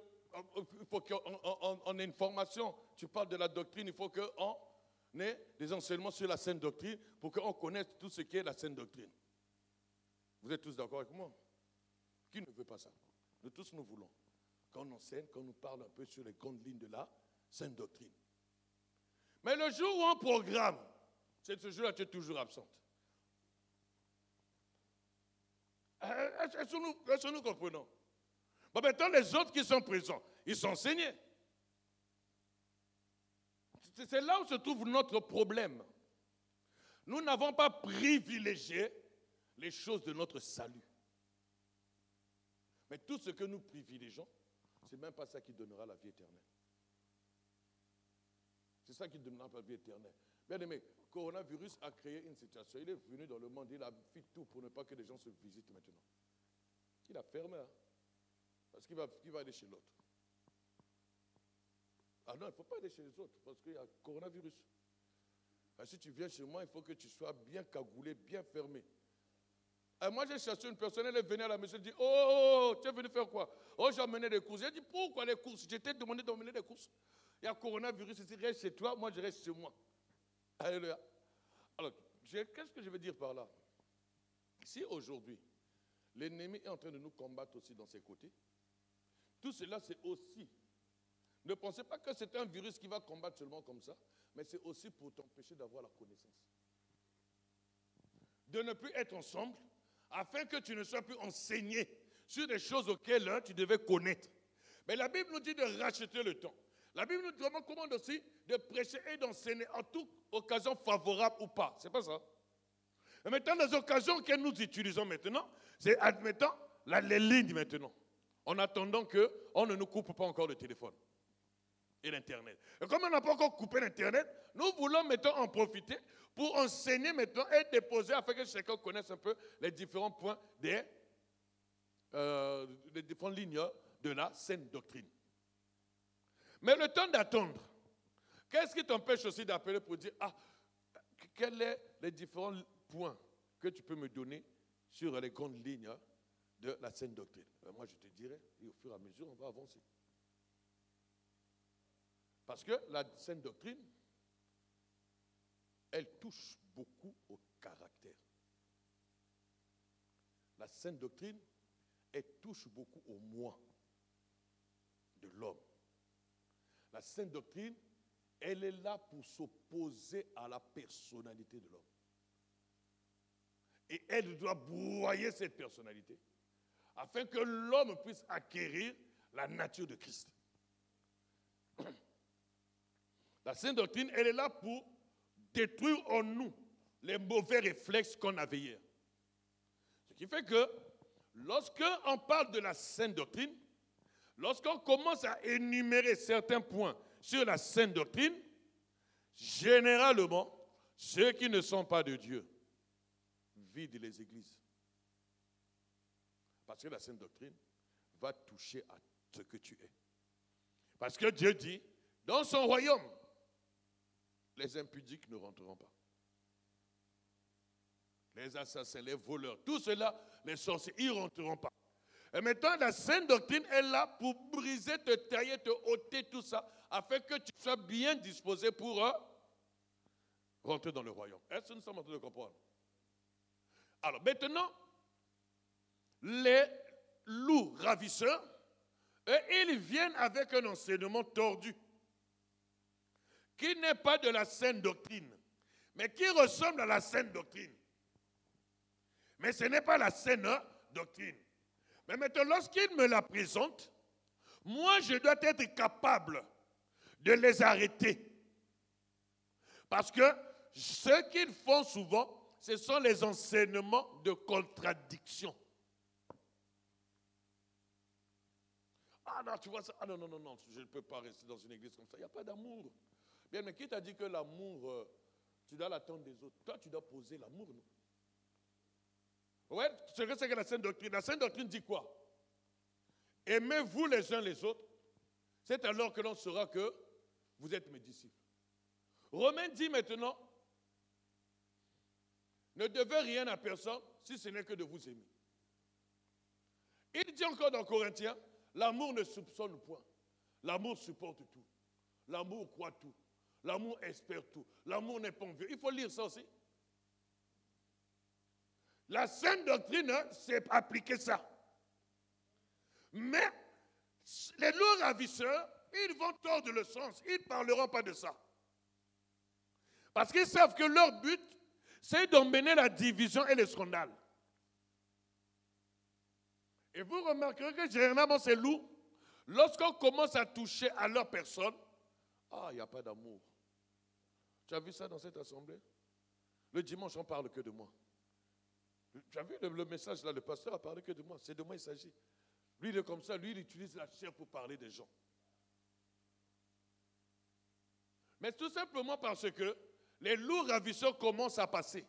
il faut qu'on ait une formation. Tu parles de la doctrine, il faut qu'on ait des enseignements sur la saine doctrine pour qu'on connaisse tout ce qui est la saine doctrine. Vous êtes tous d'accord avec moi? Qui ne veut pas ça? Nous tous, nous voulons qu'on enseigne, qu'on nous parle un peu sur les grandes lignes de la saine doctrine. Mais le jour où on programme, c'est ce jour-là, tu es toujours absente. Est-ce que nous comprenons? Bon, maintenant, les autres qui sont présents, ils sont enseignés. C'est là où se trouve notre problème. Nous n'avons pas privilégié les choses de notre salut. Mais tout ce que nous privilégions, ce n'est même pas ça qui donnera la vie éternelle. C'est ça qui donnera la vie éternelle. Bien aimé, le coronavirus a créé une situation. Il est venu dans le monde, il a fait tout pour ne pas que les gens se visitent maintenant. Il a fermé, hein, parce qu'il va aller chez l'autre. Ah non, il ne faut pas aller chez les autres, parce qu'il y a le coronavirus. Alors, si tu viens chez moi, il faut que tu sois bien cagoulé, bien fermé. Alors, moi, j'ai cherché une personne, elle est venue à la maison, elle dit, oh, tu es venu faire quoi? Oh, j'ai amené des courses. J'ai dit, pourquoi les courses? Je t'ai demandé d'emmener des courses. Il y a le coronavirus ici, reste chez toi, moi je reste chez moi. Alléluia. Alors, qu'est-ce que je veux dire par là? Si aujourd'hui, l'ennemi est en train de nous combattre aussi dans ses côtés, tout cela c'est aussi, ne pensez pas que c'est un virus qui va combattre seulement comme ça, mais c'est aussi pour t'empêcher d'avoir la connaissance. De ne plus être ensemble, afin que tu ne sois plus enseigné sur des choses auxquelles tu devais connaître. Mais la Bible nous dit de racheter le temps. La Bible nous commande aussi de prêcher et d'enseigner en toute occasion favorable ou pas. C'est pas ça. Et maintenant, les occasions que nous utilisons maintenant, c'est admettant les lignes maintenant. En attendant qu'on ne nous coupe pas encore le téléphone et l'Internet. Et comme on n'a pas encore coupé l'Internet, nous voulons maintenant en profiter pour enseigner maintenant et déposer afin que chacun connaisse un peu les différents points des différentes lignes de la saine doctrine. Mais le temps d'attendre, qu'est-ce qui t'empêche aussi d'appeler pour dire, quels sont les différents points que tu peux me donner sur les grandes lignes de la saine doctrine? Moi, je te dirais, et au fur et à mesure, on va avancer. Parce que la saine doctrine, elle touche beaucoup au caractère. La saine doctrine, elle touche beaucoup au moi de l'homme. La sainte doctrine, elle est là pour s'opposer à la personnalité de l'homme. Et elle doit broyer cette personnalité afin que l'homme puisse acquérir la nature de Christ. La sainte doctrine, elle est là pour détruire en nous les mauvais réflexes qu'on avait hier. Ce qui fait que lorsqu'on parle de la sainte doctrine, lorsqu'on commence à énumérer certains points sur la sainte doctrine, généralement, ceux qui ne sont pas de Dieu vident les églises. Parce que la sainte doctrine va toucher à ce que tu es. Parce que Dieu dit, dans son royaume, les impudiques ne rentreront pas. Les assassins, les voleurs, tout cela, les sorciers, ils ne rentreront pas. Et maintenant, la sainte doctrine est là pour briser, te tailler, te ôter tout ça, afin que tu sois bien disposé pour rentrer dans le royaume. Est-ce que nous sommes en train de comprendre? Alors maintenant, les loups ravisseurs, ils viennent avec un enseignement tordu, qui n'est pas de la sainte doctrine, mais qui ressemble à la sainte doctrine. Mais ce n'est pas la sainte doctrine. Mais maintenant, lorsqu'il me la présente, moi, je dois être capable de les arrêter. Parce que ce qu'ils font souvent, ce sont les enseignements de contradiction. Ah non, tu vois ça? Ah non, non, non, non, je ne peux pas rester dans une église comme ça. Il n'y a pas d'amour. Bien, mais qui t'a dit que l'amour, tu dois l'attendre des autres? Toi, tu dois poser l'amour, non? Ouais, c'est que la sainte doctrine. La sainte doctrine dit quoi? Aimez-vous les uns les autres. C'est alors que l'on saura que vous êtes mes disciples. Romains dit maintenant, ne devez rien à personne si ce n'est que de vous aimer. Il dit encore dans Corinthiens, l'amour ne soupçonne point. L'amour supporte tout. L'amour croit tout. L'amour espère tout. L'amour n'est pas envieux. Il faut lire ça aussi. La sainte doctrine, c'est appliquer ça. Mais les loups ravisseurs, ils vont tordre le sens. Ils ne parleront pas de ça. Parce qu'ils savent que leur but, c'est d'emmener la division et le scandale. Et vous remarquerez que généralement ces loups, lorsqu'on commence à toucher à leur personne, il n'y a pas d'amour. Tu as vu ça dans cette assemblée? Le dimanche, on ne parle que de moi. Tu as vu le message là, le pasteur a parlé que de moi. C'est de moi il s'agit. Lui, il est comme ça. Lui, il utilise la chair pour parler des gens. Mais tout simplement parce que les lourds ravisseurs commencent à passer.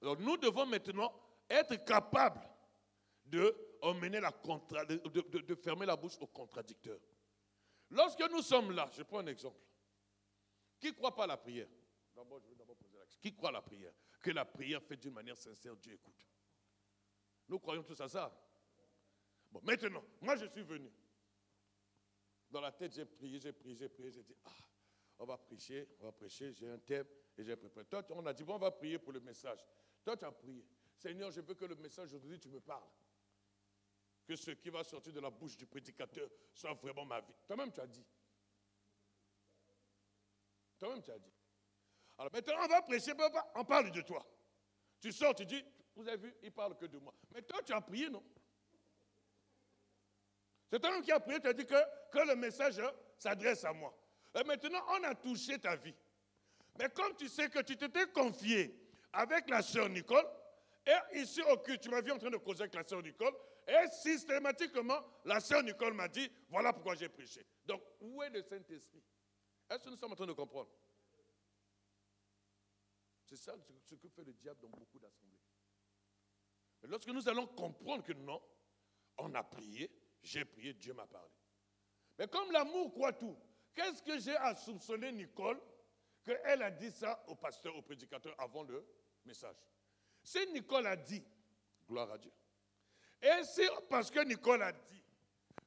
Alors nous devons maintenant être capables de fermer la bouche aux contradicteurs. Lorsque nous sommes là, je prends un exemple. Qui ne croit pas à la prière? D'abord, je vais d'abord poser la question. Qui croit à la prière? Que la prière fait d'une manière sincère, Dieu écoute. Nous croyons tous à ça. Bon, maintenant, moi je suis venu. Dans la tête, j'ai prié, j'ai dit, on va prêcher, j'ai un thème et j'ai préparé. Toi, on a dit, bon, on va prier pour le message. Toi, tu as prié. Seigneur, je veux que le message aujourd'hui, tu me parles. Que ce qui va sortir de la bouche du prédicateur soit vraiment ma vie. Toi-même, tu as dit. Toi-même, tu as dit. Alors maintenant, on va prêcher, on parle de toi. Tu sors, tu dis, vous avez vu, il ne parle que de moi. Mais toi, tu as prié, non? C'est toi-même qui as prié, tu as dit que le message s'adresse à moi. Et maintenant, on a touché ta vie. Mais comme tu sais que tu t'étais confié avec la sœur Nicole, et ici au culte, tu m'as vu en train de causer avec la sœur Nicole, et systématiquement, la sœur Nicole m'a dit, voilà pourquoi j'ai prêché. Donc, où est le Saint-Esprit? Est-ce que nous sommes en train de comprendre? C'est ça ce que fait le diable dans beaucoup d'assemblées. Mais lorsque nous allons comprendre que non, on a prié, j'ai prié, Dieu m'a parlé. Mais comme l'amour croit tout, qu'est-ce que j'ai à soupçonner Nicole qu'elle a dit ça au pasteur, au prédicateur avant le message? Si Nicole a dit, gloire à Dieu, et c'est parce que Nicole a dit,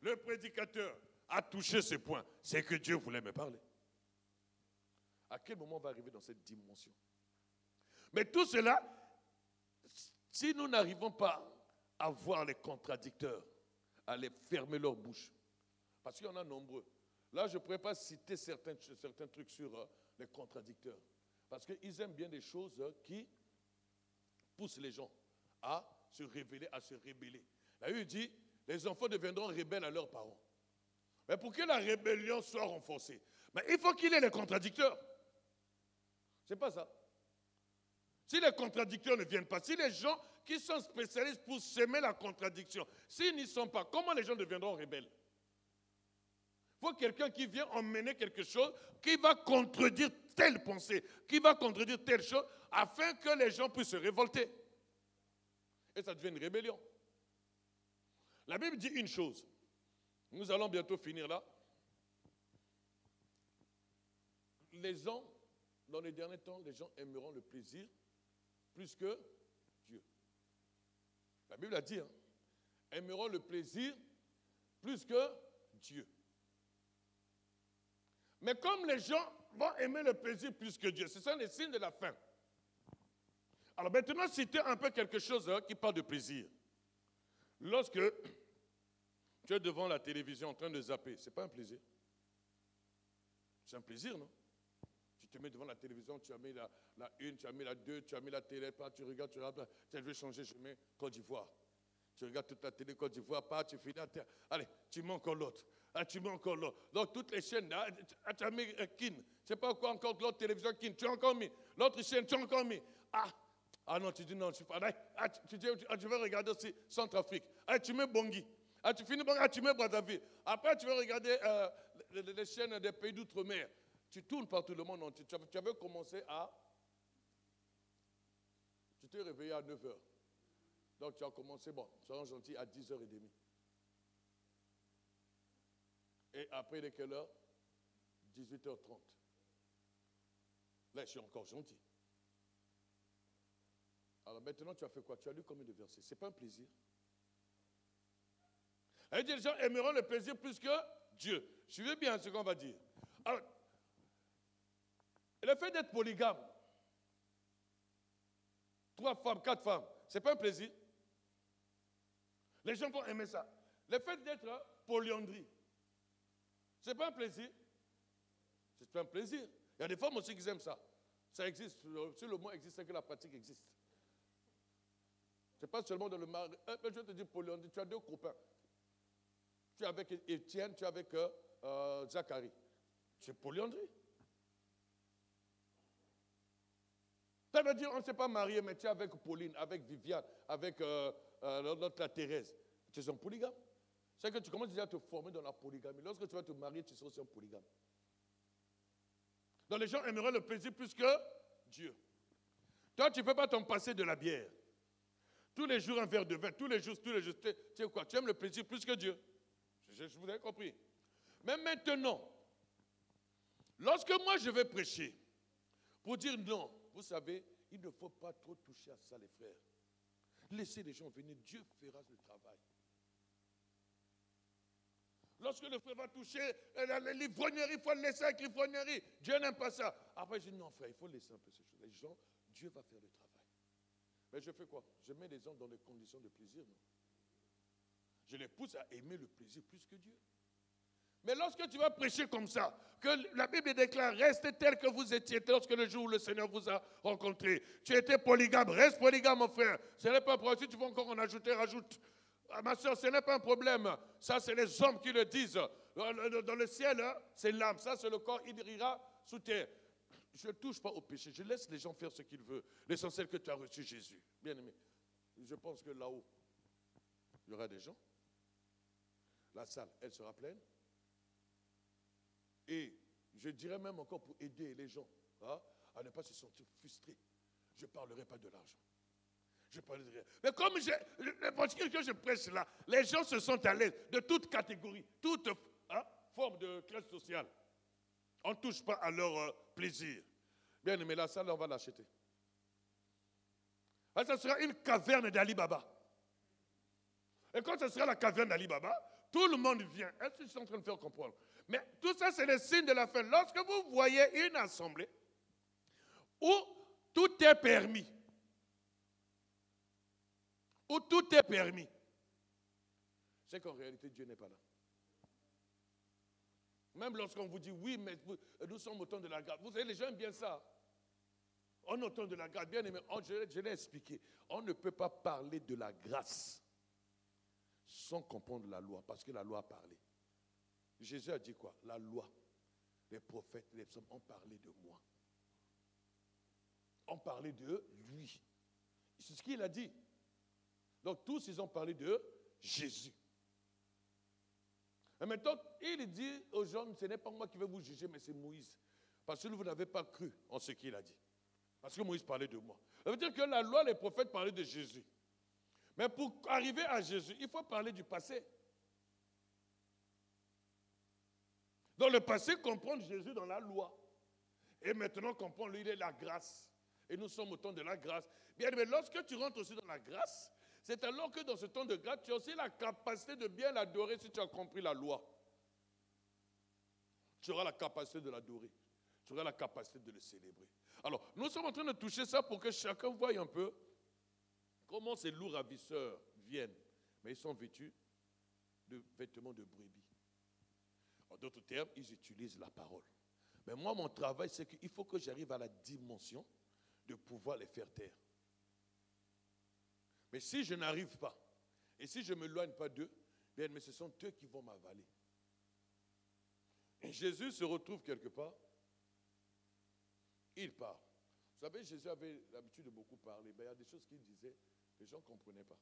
le prédicateur a touché ce point, c'est que Dieu voulait me parler. À quel moment on va arriver dans cette dimension? Mais tout cela, si nous n'arrivons pas à voir les contradicteurs, à les fermer leur bouche, parce qu'il y en a nombreux. Là, je ne pourrais pas citer certains trucs sur les contradicteurs, parce qu'ils aiment bien des choses qui poussent les gens à se révéler, à se rébeller. Là, il dit, les enfants deviendront rebelles à leurs parents. Mais pour que la rébellion soit renforcée, mais il faut qu'il y ait les contradicteurs. Ce n'est pas ça. Si les contradicteurs ne viennent pas, si les gens qui sont spécialistes pour semer la contradiction, s'ils n'y sont pas, comment les gens deviendront rebelles? Il faut quelqu'un qui vient emmener quelque chose qui va contredire telle pensée, qui va contredire telle chose, afin que les gens puissent se révolter. Et ça devient une rébellion. La Bible dit une chose. Nous allons bientôt finir là. Les gens, dans les derniers temps, les gens aimeront le plaisir plus que Dieu. La Bible a dit, aimeront le plaisir plus que Dieu. Mais comme les gens vont aimer le plaisir plus que Dieu, ce sont les signes de la fin. Alors maintenant, citer un peu quelque chose qui parle de plaisir. Lorsque tu es devant la télévision en train de zapper, ce n'est pas un plaisir. C'est un plaisir, non? Tu te mets devant la télévision, tu as mis la 1, tu as mis la 2, tu as mis la télé, tu regardes, tu veux changer, je mets Côte d'Ivoire. Tu regardes toute la télé Côte d'Ivoire, tu finis, allez, tu mets encore l'autre. Tu mets encore l'autre. Donc toutes les chaînes, tu as mis Kin, je ne sais pas quoi encore, l'autre télévision Kin, tu as encore mis. L'autre chaîne, tu as encore mis. Ah non, tu dis non, je ne suis pas. Tu veux regarder aussi Centrafrique. Tu mets Bangui. Tu finis Bangui, tu mets Brazzaville. Après, tu veux regarder les chaînes des pays d'outre-mer. Tu tournes par tout le monde entier. Tu avais commencé tu t'es réveillé à 9h. Donc tu as commencé, bon, soyons gentils, à 10h30. Et après, il est quelle heure? 18h30. Là, je suis encore gentil. Alors maintenant, tu as fait quoi? Tu as lu combien de versets? Ce n'est pas un plaisir. Elle dit, les gens aimeront le plaisir plus que Dieu. Suivez bien ce qu'on va dire. Alors, le fait d'être polygame, 3 femmes, 4 femmes, ce n'est pas un plaisir. Les gens vont aimer ça. Le fait d'être polyandrie, ce n'est pas un plaisir. C'est un plaisir. Il y a des femmes aussi qui aiment ça. Ça existe. Si le mot existe, c'est que la pratique existe. Ce n'est pas seulement dans le mari. Je te dis polyandrie, tu as 2 copains. Tu es avec Étienne, tu es avec Zacharie. C'est polyandrie. Ça veut dire on ne s'est pas marié, mais tu es avec Pauline, avec Viviane, avec l'autre, la Thérèse. Tu es un polygame. C'est que tu commences déjà à te former dans la polygamie. Lorsque tu vas te marier, tu seras aussi un polygame. Donc les gens aimeraient le plaisir plus que Dieu. Toi, tu ne peux pas t'en passer de la bière. Tous les jours, un verre de vin. Tous les jours. Tu sais quoi? Tu aimes le plaisir plus que Dieu. Je vous ai compris. Mais maintenant, lorsque moi je vais prêcher, pour dire non, vous savez, il ne faut pas trop toucher à ça, les frères. Laissez les gens venir, Dieu fera le travail. Lorsque le frère va toucher l'ivrognerie, il faut le laisser avec l'ivrognerie. Dieu n'aime pas ça. Après, je dis non, frère, il faut laisser un peu ces choses. Les gens, Dieu va faire le travail. Mais je fais quoi? Je mets les gens dans des conditions de plaisir, non? Je les pousse à aimer le plaisir plus que Dieu. Mais lorsque tu vas prêcher comme ça, que la Bible déclare, restez tel que vous étiez lorsque le jour où le Seigneur vous a rencontré. Tu étais polygame, reste polygame, mon frère. Ce n'est pas un problème. Si tu veux encore en ajouter, rajoute. Ah, ma soeur, ce n'est pas un problème. Ça, c'est les hommes qui le disent. Dans le ciel, c'est l'âme. Ça, c'est le corps. Il ira sous terre. Je ne touche pas au péché. Je laisse les gens faire ce qu'ils veulent. L'essentiel que tu as reçu Jésus. Bien aimé. Je pense que là-haut, il y aura des gens. La salle, elle sera pleine. Et je dirais même encore pour aider les gens à ne pas se sentir frustrés. Je ne parlerai pas de l'argent. Je parlerai de rien. Mais comme parce que je prêche là, les gens se sentent à l'aise de toute catégorie, toute forme de classe sociale. On ne touche pas à leur plaisir. Bien aimé, la salle, on va l'acheter. Ça sera une caverne d'Ali Baba. Et quand ce sera la caverne d'Ali Baba, tout le monde vient. Est-ce que je suis en train de faire comprendre? Mais tout ça, c'est le signe de la fin. Lorsque vous voyez une assemblée où tout est permis, c'est qu'en réalité, Dieu n'est pas là. Même lorsqu'on vous dit, oui, mais nous sommes au temps de la grâce. Vous savez, les gens aiment bien ça. On est au temps de la grâce. Bien aimé, je l'ai expliqué. On ne peut pas parler de la grâce sans comprendre la loi, parce que la loi a parlé. Jésus a dit quoi? La loi, les prophètes, les psaumes ont parlé de moi. On parlait de lui. C'est ce qu'il a dit. Donc tous, ils ont parlé de Jésus. Et maintenant, il dit aux gens, ce n'est pas moi qui vais vous juger, mais c'est Moïse. Parce que vous n'avez pas cru en ce qu'il a dit. Parce que Moïse parlait de moi. Ça veut dire que la loi, les prophètes parlaient de Jésus. Mais pour arriver à Jésus, il faut parler du passé. Dans le passé, comprendre Jésus dans la loi. Et maintenant, comprendre, lui, il est la grâce. Et nous sommes au temps de la grâce. Bien, mais lorsque tu rentres aussi dans la grâce, c'est alors que dans ce temps de grâce, tu as aussi la capacité de bien l'adorer si tu as compris la loi. Tu auras la capacité de l'adorer. Tu auras la capacité de le célébrer. Alors, nous sommes en train de toucher ça pour que chacun voie un peu comment ces loups ravisseurs viennent. Mais ils sont vêtus de vêtements de brebis. En d'autres termes, ils utilisent la parole. Mais moi, mon travail, c'est qu'il faut que j'arrive à la dimension de pouvoir les faire taire. Mais si je n'arrive pas, et si je ne m'éloigne pas d'eux, bien, mais ce sont eux qui vont m'avaler. Et Jésus se retrouve quelque part, il parle. Vous savez, Jésus avait l'habitude de beaucoup parler. Ben, il y a des choses qu'il disait, les gens ne comprenaient pas.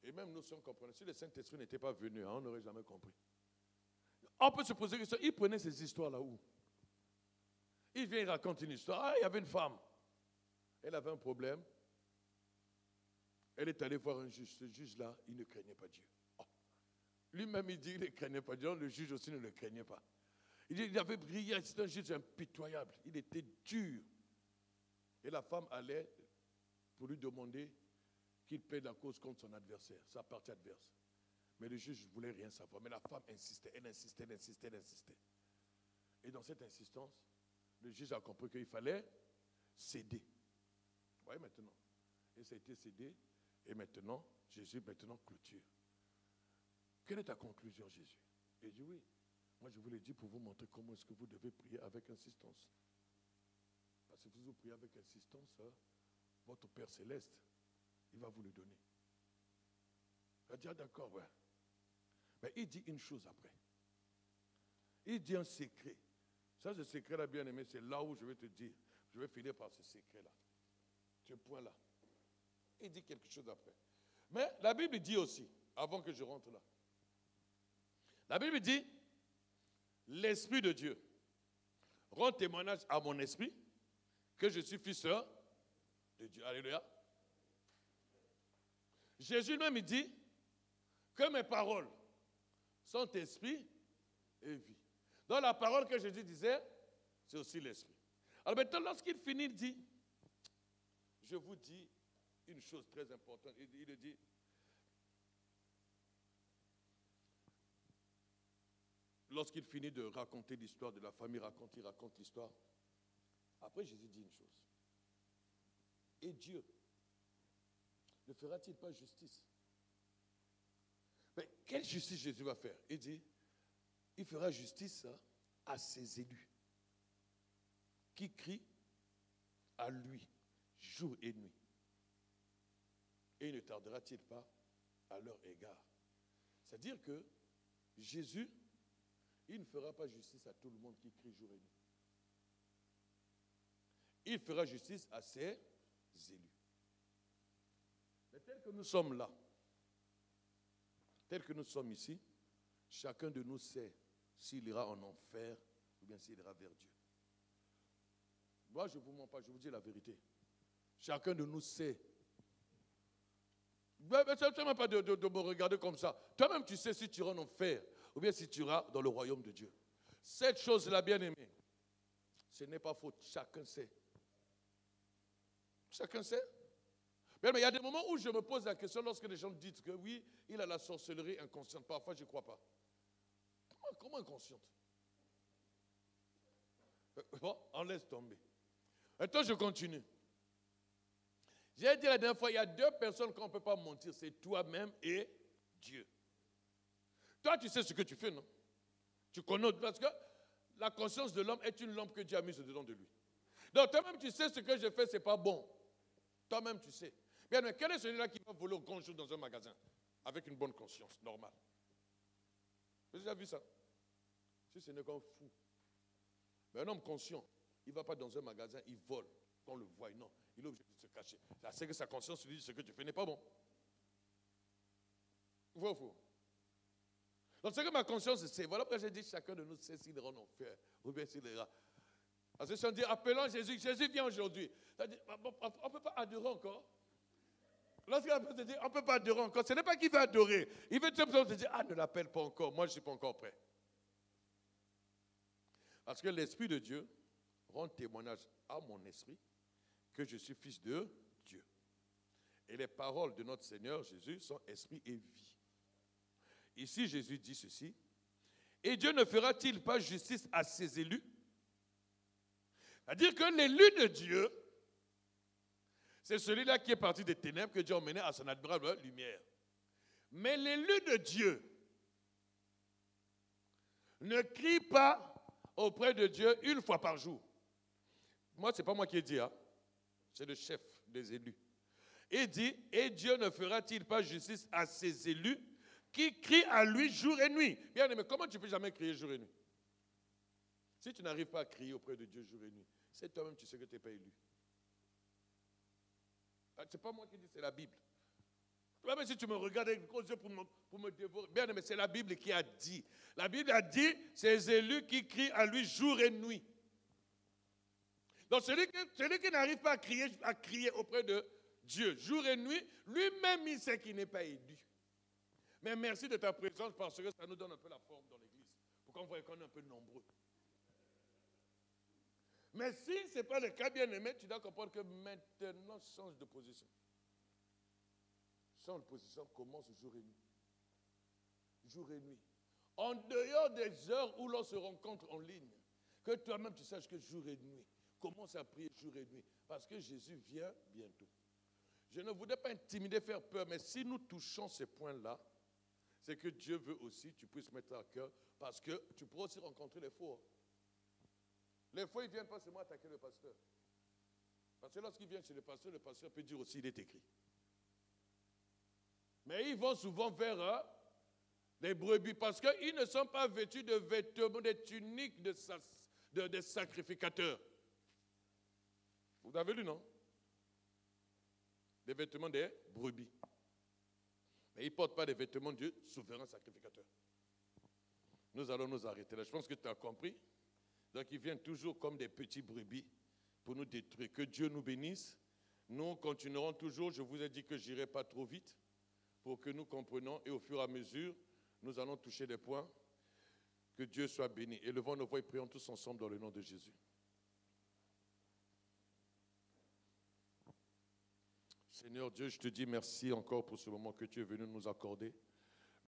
Et même nous, si on comprenait, si le Saint-Esprit n'était pas venu, on n'aurait jamais compris. On peut se poser la question, il prenait ces histoires-là où? Il vient, il raconte une histoire. Ah, il y avait une femme. Elle avait un problème. Elle est allée voir un juge. Ce juge-là, il ne craignait pas Dieu. Oh. Lui-même, il dit qu'il ne craignait pas Dieu. Le juge aussi ne le craignait pas. Il dit qu'il avait brillé. C'était un juge impitoyable. Il était dur. Et la femme allait pour lui demander qu'il paie la cause contre son adversaire, sa partie adverse. Mais le juge ne voulait rien savoir. Mais la femme insistait, elle insistait, elle insistait, elle insistait. Et dans cette insistance, le juge a compris qu'il fallait céder. Vous voyez maintenant? Et ça a été cédé. Et maintenant, Jésus clôture. Quelle est ta conclusion, Jésus? Il dit oui. Moi, je vous l'ai dit pour vous montrer comment est-ce que vous devez prier avec insistance. Parce que si vous priez avec insistance, votre Père Céleste, il va vous le donner. Il va dire, d'accord, ouais. Mais il dit une chose après. Il dit un secret Ça, ce secret-là, bien aimé, c'est là où je vais te dire. Je vais finir par ce secret-là. Ce point-là. Il dit quelque chose après. Mais la Bible dit aussi, avant que je rentre là, la Bible dit, l'Esprit de Dieu rend témoignage à mon esprit que je suis fils de Dieu. Alléluia. Jésus même, il dit que mes paroles sont esprit et vie. Donc la parole que Jésus disait, c'est aussi l'esprit. Alors maintenant, lorsqu'il finit, il dit, je vous dis une chose très importante. Il dit, lorsqu'il finit de raconter l'histoire de la famille, il raconte l'histoire. Après, Jésus dit une chose. Et Dieu ne fera-t-il pas justice? Mais quelle justice Jésus va faire? Il dit, il fera justice à ses élus qui crient à lui jour et nuit. Et ne tardera-t-il pas à leur égard? C'est-à-dire que Jésus, il ne fera pas justice à tout le monde qui crie jour et nuit. Il fera justice à ses élus. Mais tel que nous sommes là, tel que nous sommes ici, chacun de nous sait s'il ira en enfer ou bien s'il ira vers Dieu. Moi, je ne vous mens pas, je vous dis la vérité. Chacun de nous sait. Mais ça ne sert même pas de me regarder comme ça. Toi-même, tu sais si tu iras en enfer ou bien si tu iras dans le royaume de Dieu. Cette chose-là, bien aimée, ce n'est pas faux. Chacun sait. Chacun sait. Mais il y a des moments où je me pose la question lorsque les gens disent que oui, il a la sorcellerie inconsciente. Parfois, je ne crois pas. Comment inconsciente? Bon, on laisse tomber. Maintenant, je continue. J'ai dit la dernière fois, il y a deux personnes qu'on ne peut pas mentir. C'est toi-même et Dieu. Toi, tu sais ce que tu fais, non? Tu connais, parce que la conscience de l'homme est une lampe que Dieu a mise dedans de lui. Donc, toi-même, tu sais ce que je fais, ce n'est pas bon. Toi-même, tu sais. Bien, mais quel est celui-là qui va voler au grand jour dans un magasin avec une bonne conscience, normale? Vous avez déjà vu ça? Si ce n'est qu'un fou. Mais un homme conscient, il ne va pas dans un magasin, il vole. Quand on le voit, non, il est obligé de se cacher. C'est que sa conscience lui dit ce que tu fais n'est pas bon. Vrai ou faux? Donc c'est que ma conscience sait. Voilà pourquoi j'ai dit chacun de nous sait s'il ira en enfer ou bien s'il ira. Parce que si on dit appelons Jésus, Jésus vient aujourd'hui. On ne peut pas adorer encore. Lorsqu'il peut te dire on ne peut pas adorer encore, ce n'est pas qu'il veut adorer. Il veut tout simplement te dire ne l'appelle pas encore, moi je ne suis pas encore prêt. Parce que l'Esprit de Dieu rend témoignage à mon esprit que je suis fils de Dieu. Et les paroles de notre Seigneur Jésus sont esprit et vie. Ici, Jésus dit ceci. Et Dieu ne fera-t-il pas justice à ses élus? C'est-à-dire que l'élu de Dieu, c'est celui-là qui est parti des ténèbres que Dieu a emmené à son admirable lumière. Mais l'élu de Dieu ne crie pas auprès de Dieu une fois par jour. Moi, ce n'est pas moi qui ai dit, hein? C'est le chef des élus. Il dit, et Dieu ne fera-t-il pas justice à ses élus qui crient à lui jour et nuit? Bien aimé, comment tu peux jamais crier jour et nuit? Si tu n'arrives pas à crier auprès de Dieu jour et nuit, c'est toi-même, tu sais que tu n'es pas élu. Ce n'est pas moi qui dis, c'est la Bible. Même si tu me regardes avec gros yeux pour me dévorer, bien aimé, c'est la Bible qui a dit. La Bible a dit, ces élus qui crient à lui jour et nuit. Donc celui qui n'arrive pas à crier auprès de Dieu jour et nuit, lui-même il sait qu'il n'est pas élu. Mais merci de ta présence parce que ça nous donne un peu la forme dans l'église. Pour qu'on voit qu'on est un peu nombreux. Mais si ce n'est pas le cas, bien aimé, tu dois comprendre que maintenant change de position. Change de position commence jour et nuit. Jour et nuit. En dehors des heures où l'on se rencontre en ligne, que toi-même tu saches que jour et nuit, commence à prier jour et nuit, parce que Jésus vient bientôt. Je ne voudrais pas intimider, faire peur, mais si nous touchons ces points-là, c'est que Dieu veut aussi que tu puisses mettre à cœur, parce que tu pourras aussi rencontrer les faux. Les faux, ils ne viennent pas seulement attaquer le pasteur. Parce que lorsqu'ils viennent chez le pasteur peut dire aussi, il est écrit. Mais ils vont souvent vers les brebis, parce qu'ils ne sont pas vêtus de vêtements, de tuniques, de des sacrificateurs. Vous avez lu, non? Des vêtements des brebis. Mais ils ne portent pas des vêtements du souverain sacrificateur. Nous allons nous arrêter là. Je pense que tu as compris. Donc ils viennent toujours comme des petits brebis pour nous détruire. Que Dieu nous bénisse. Nous continuerons toujours. Je vous ai dit que je n'irai pas trop vite pour que nous comprenions. Et au fur et à mesure, nous allons toucher des points. Que Dieu soit béni. Élevons nos voix et prions tous ensemble dans le nom de Jésus. Seigneur Dieu, je te dis merci encore pour ce moment que tu es venu nous accorder.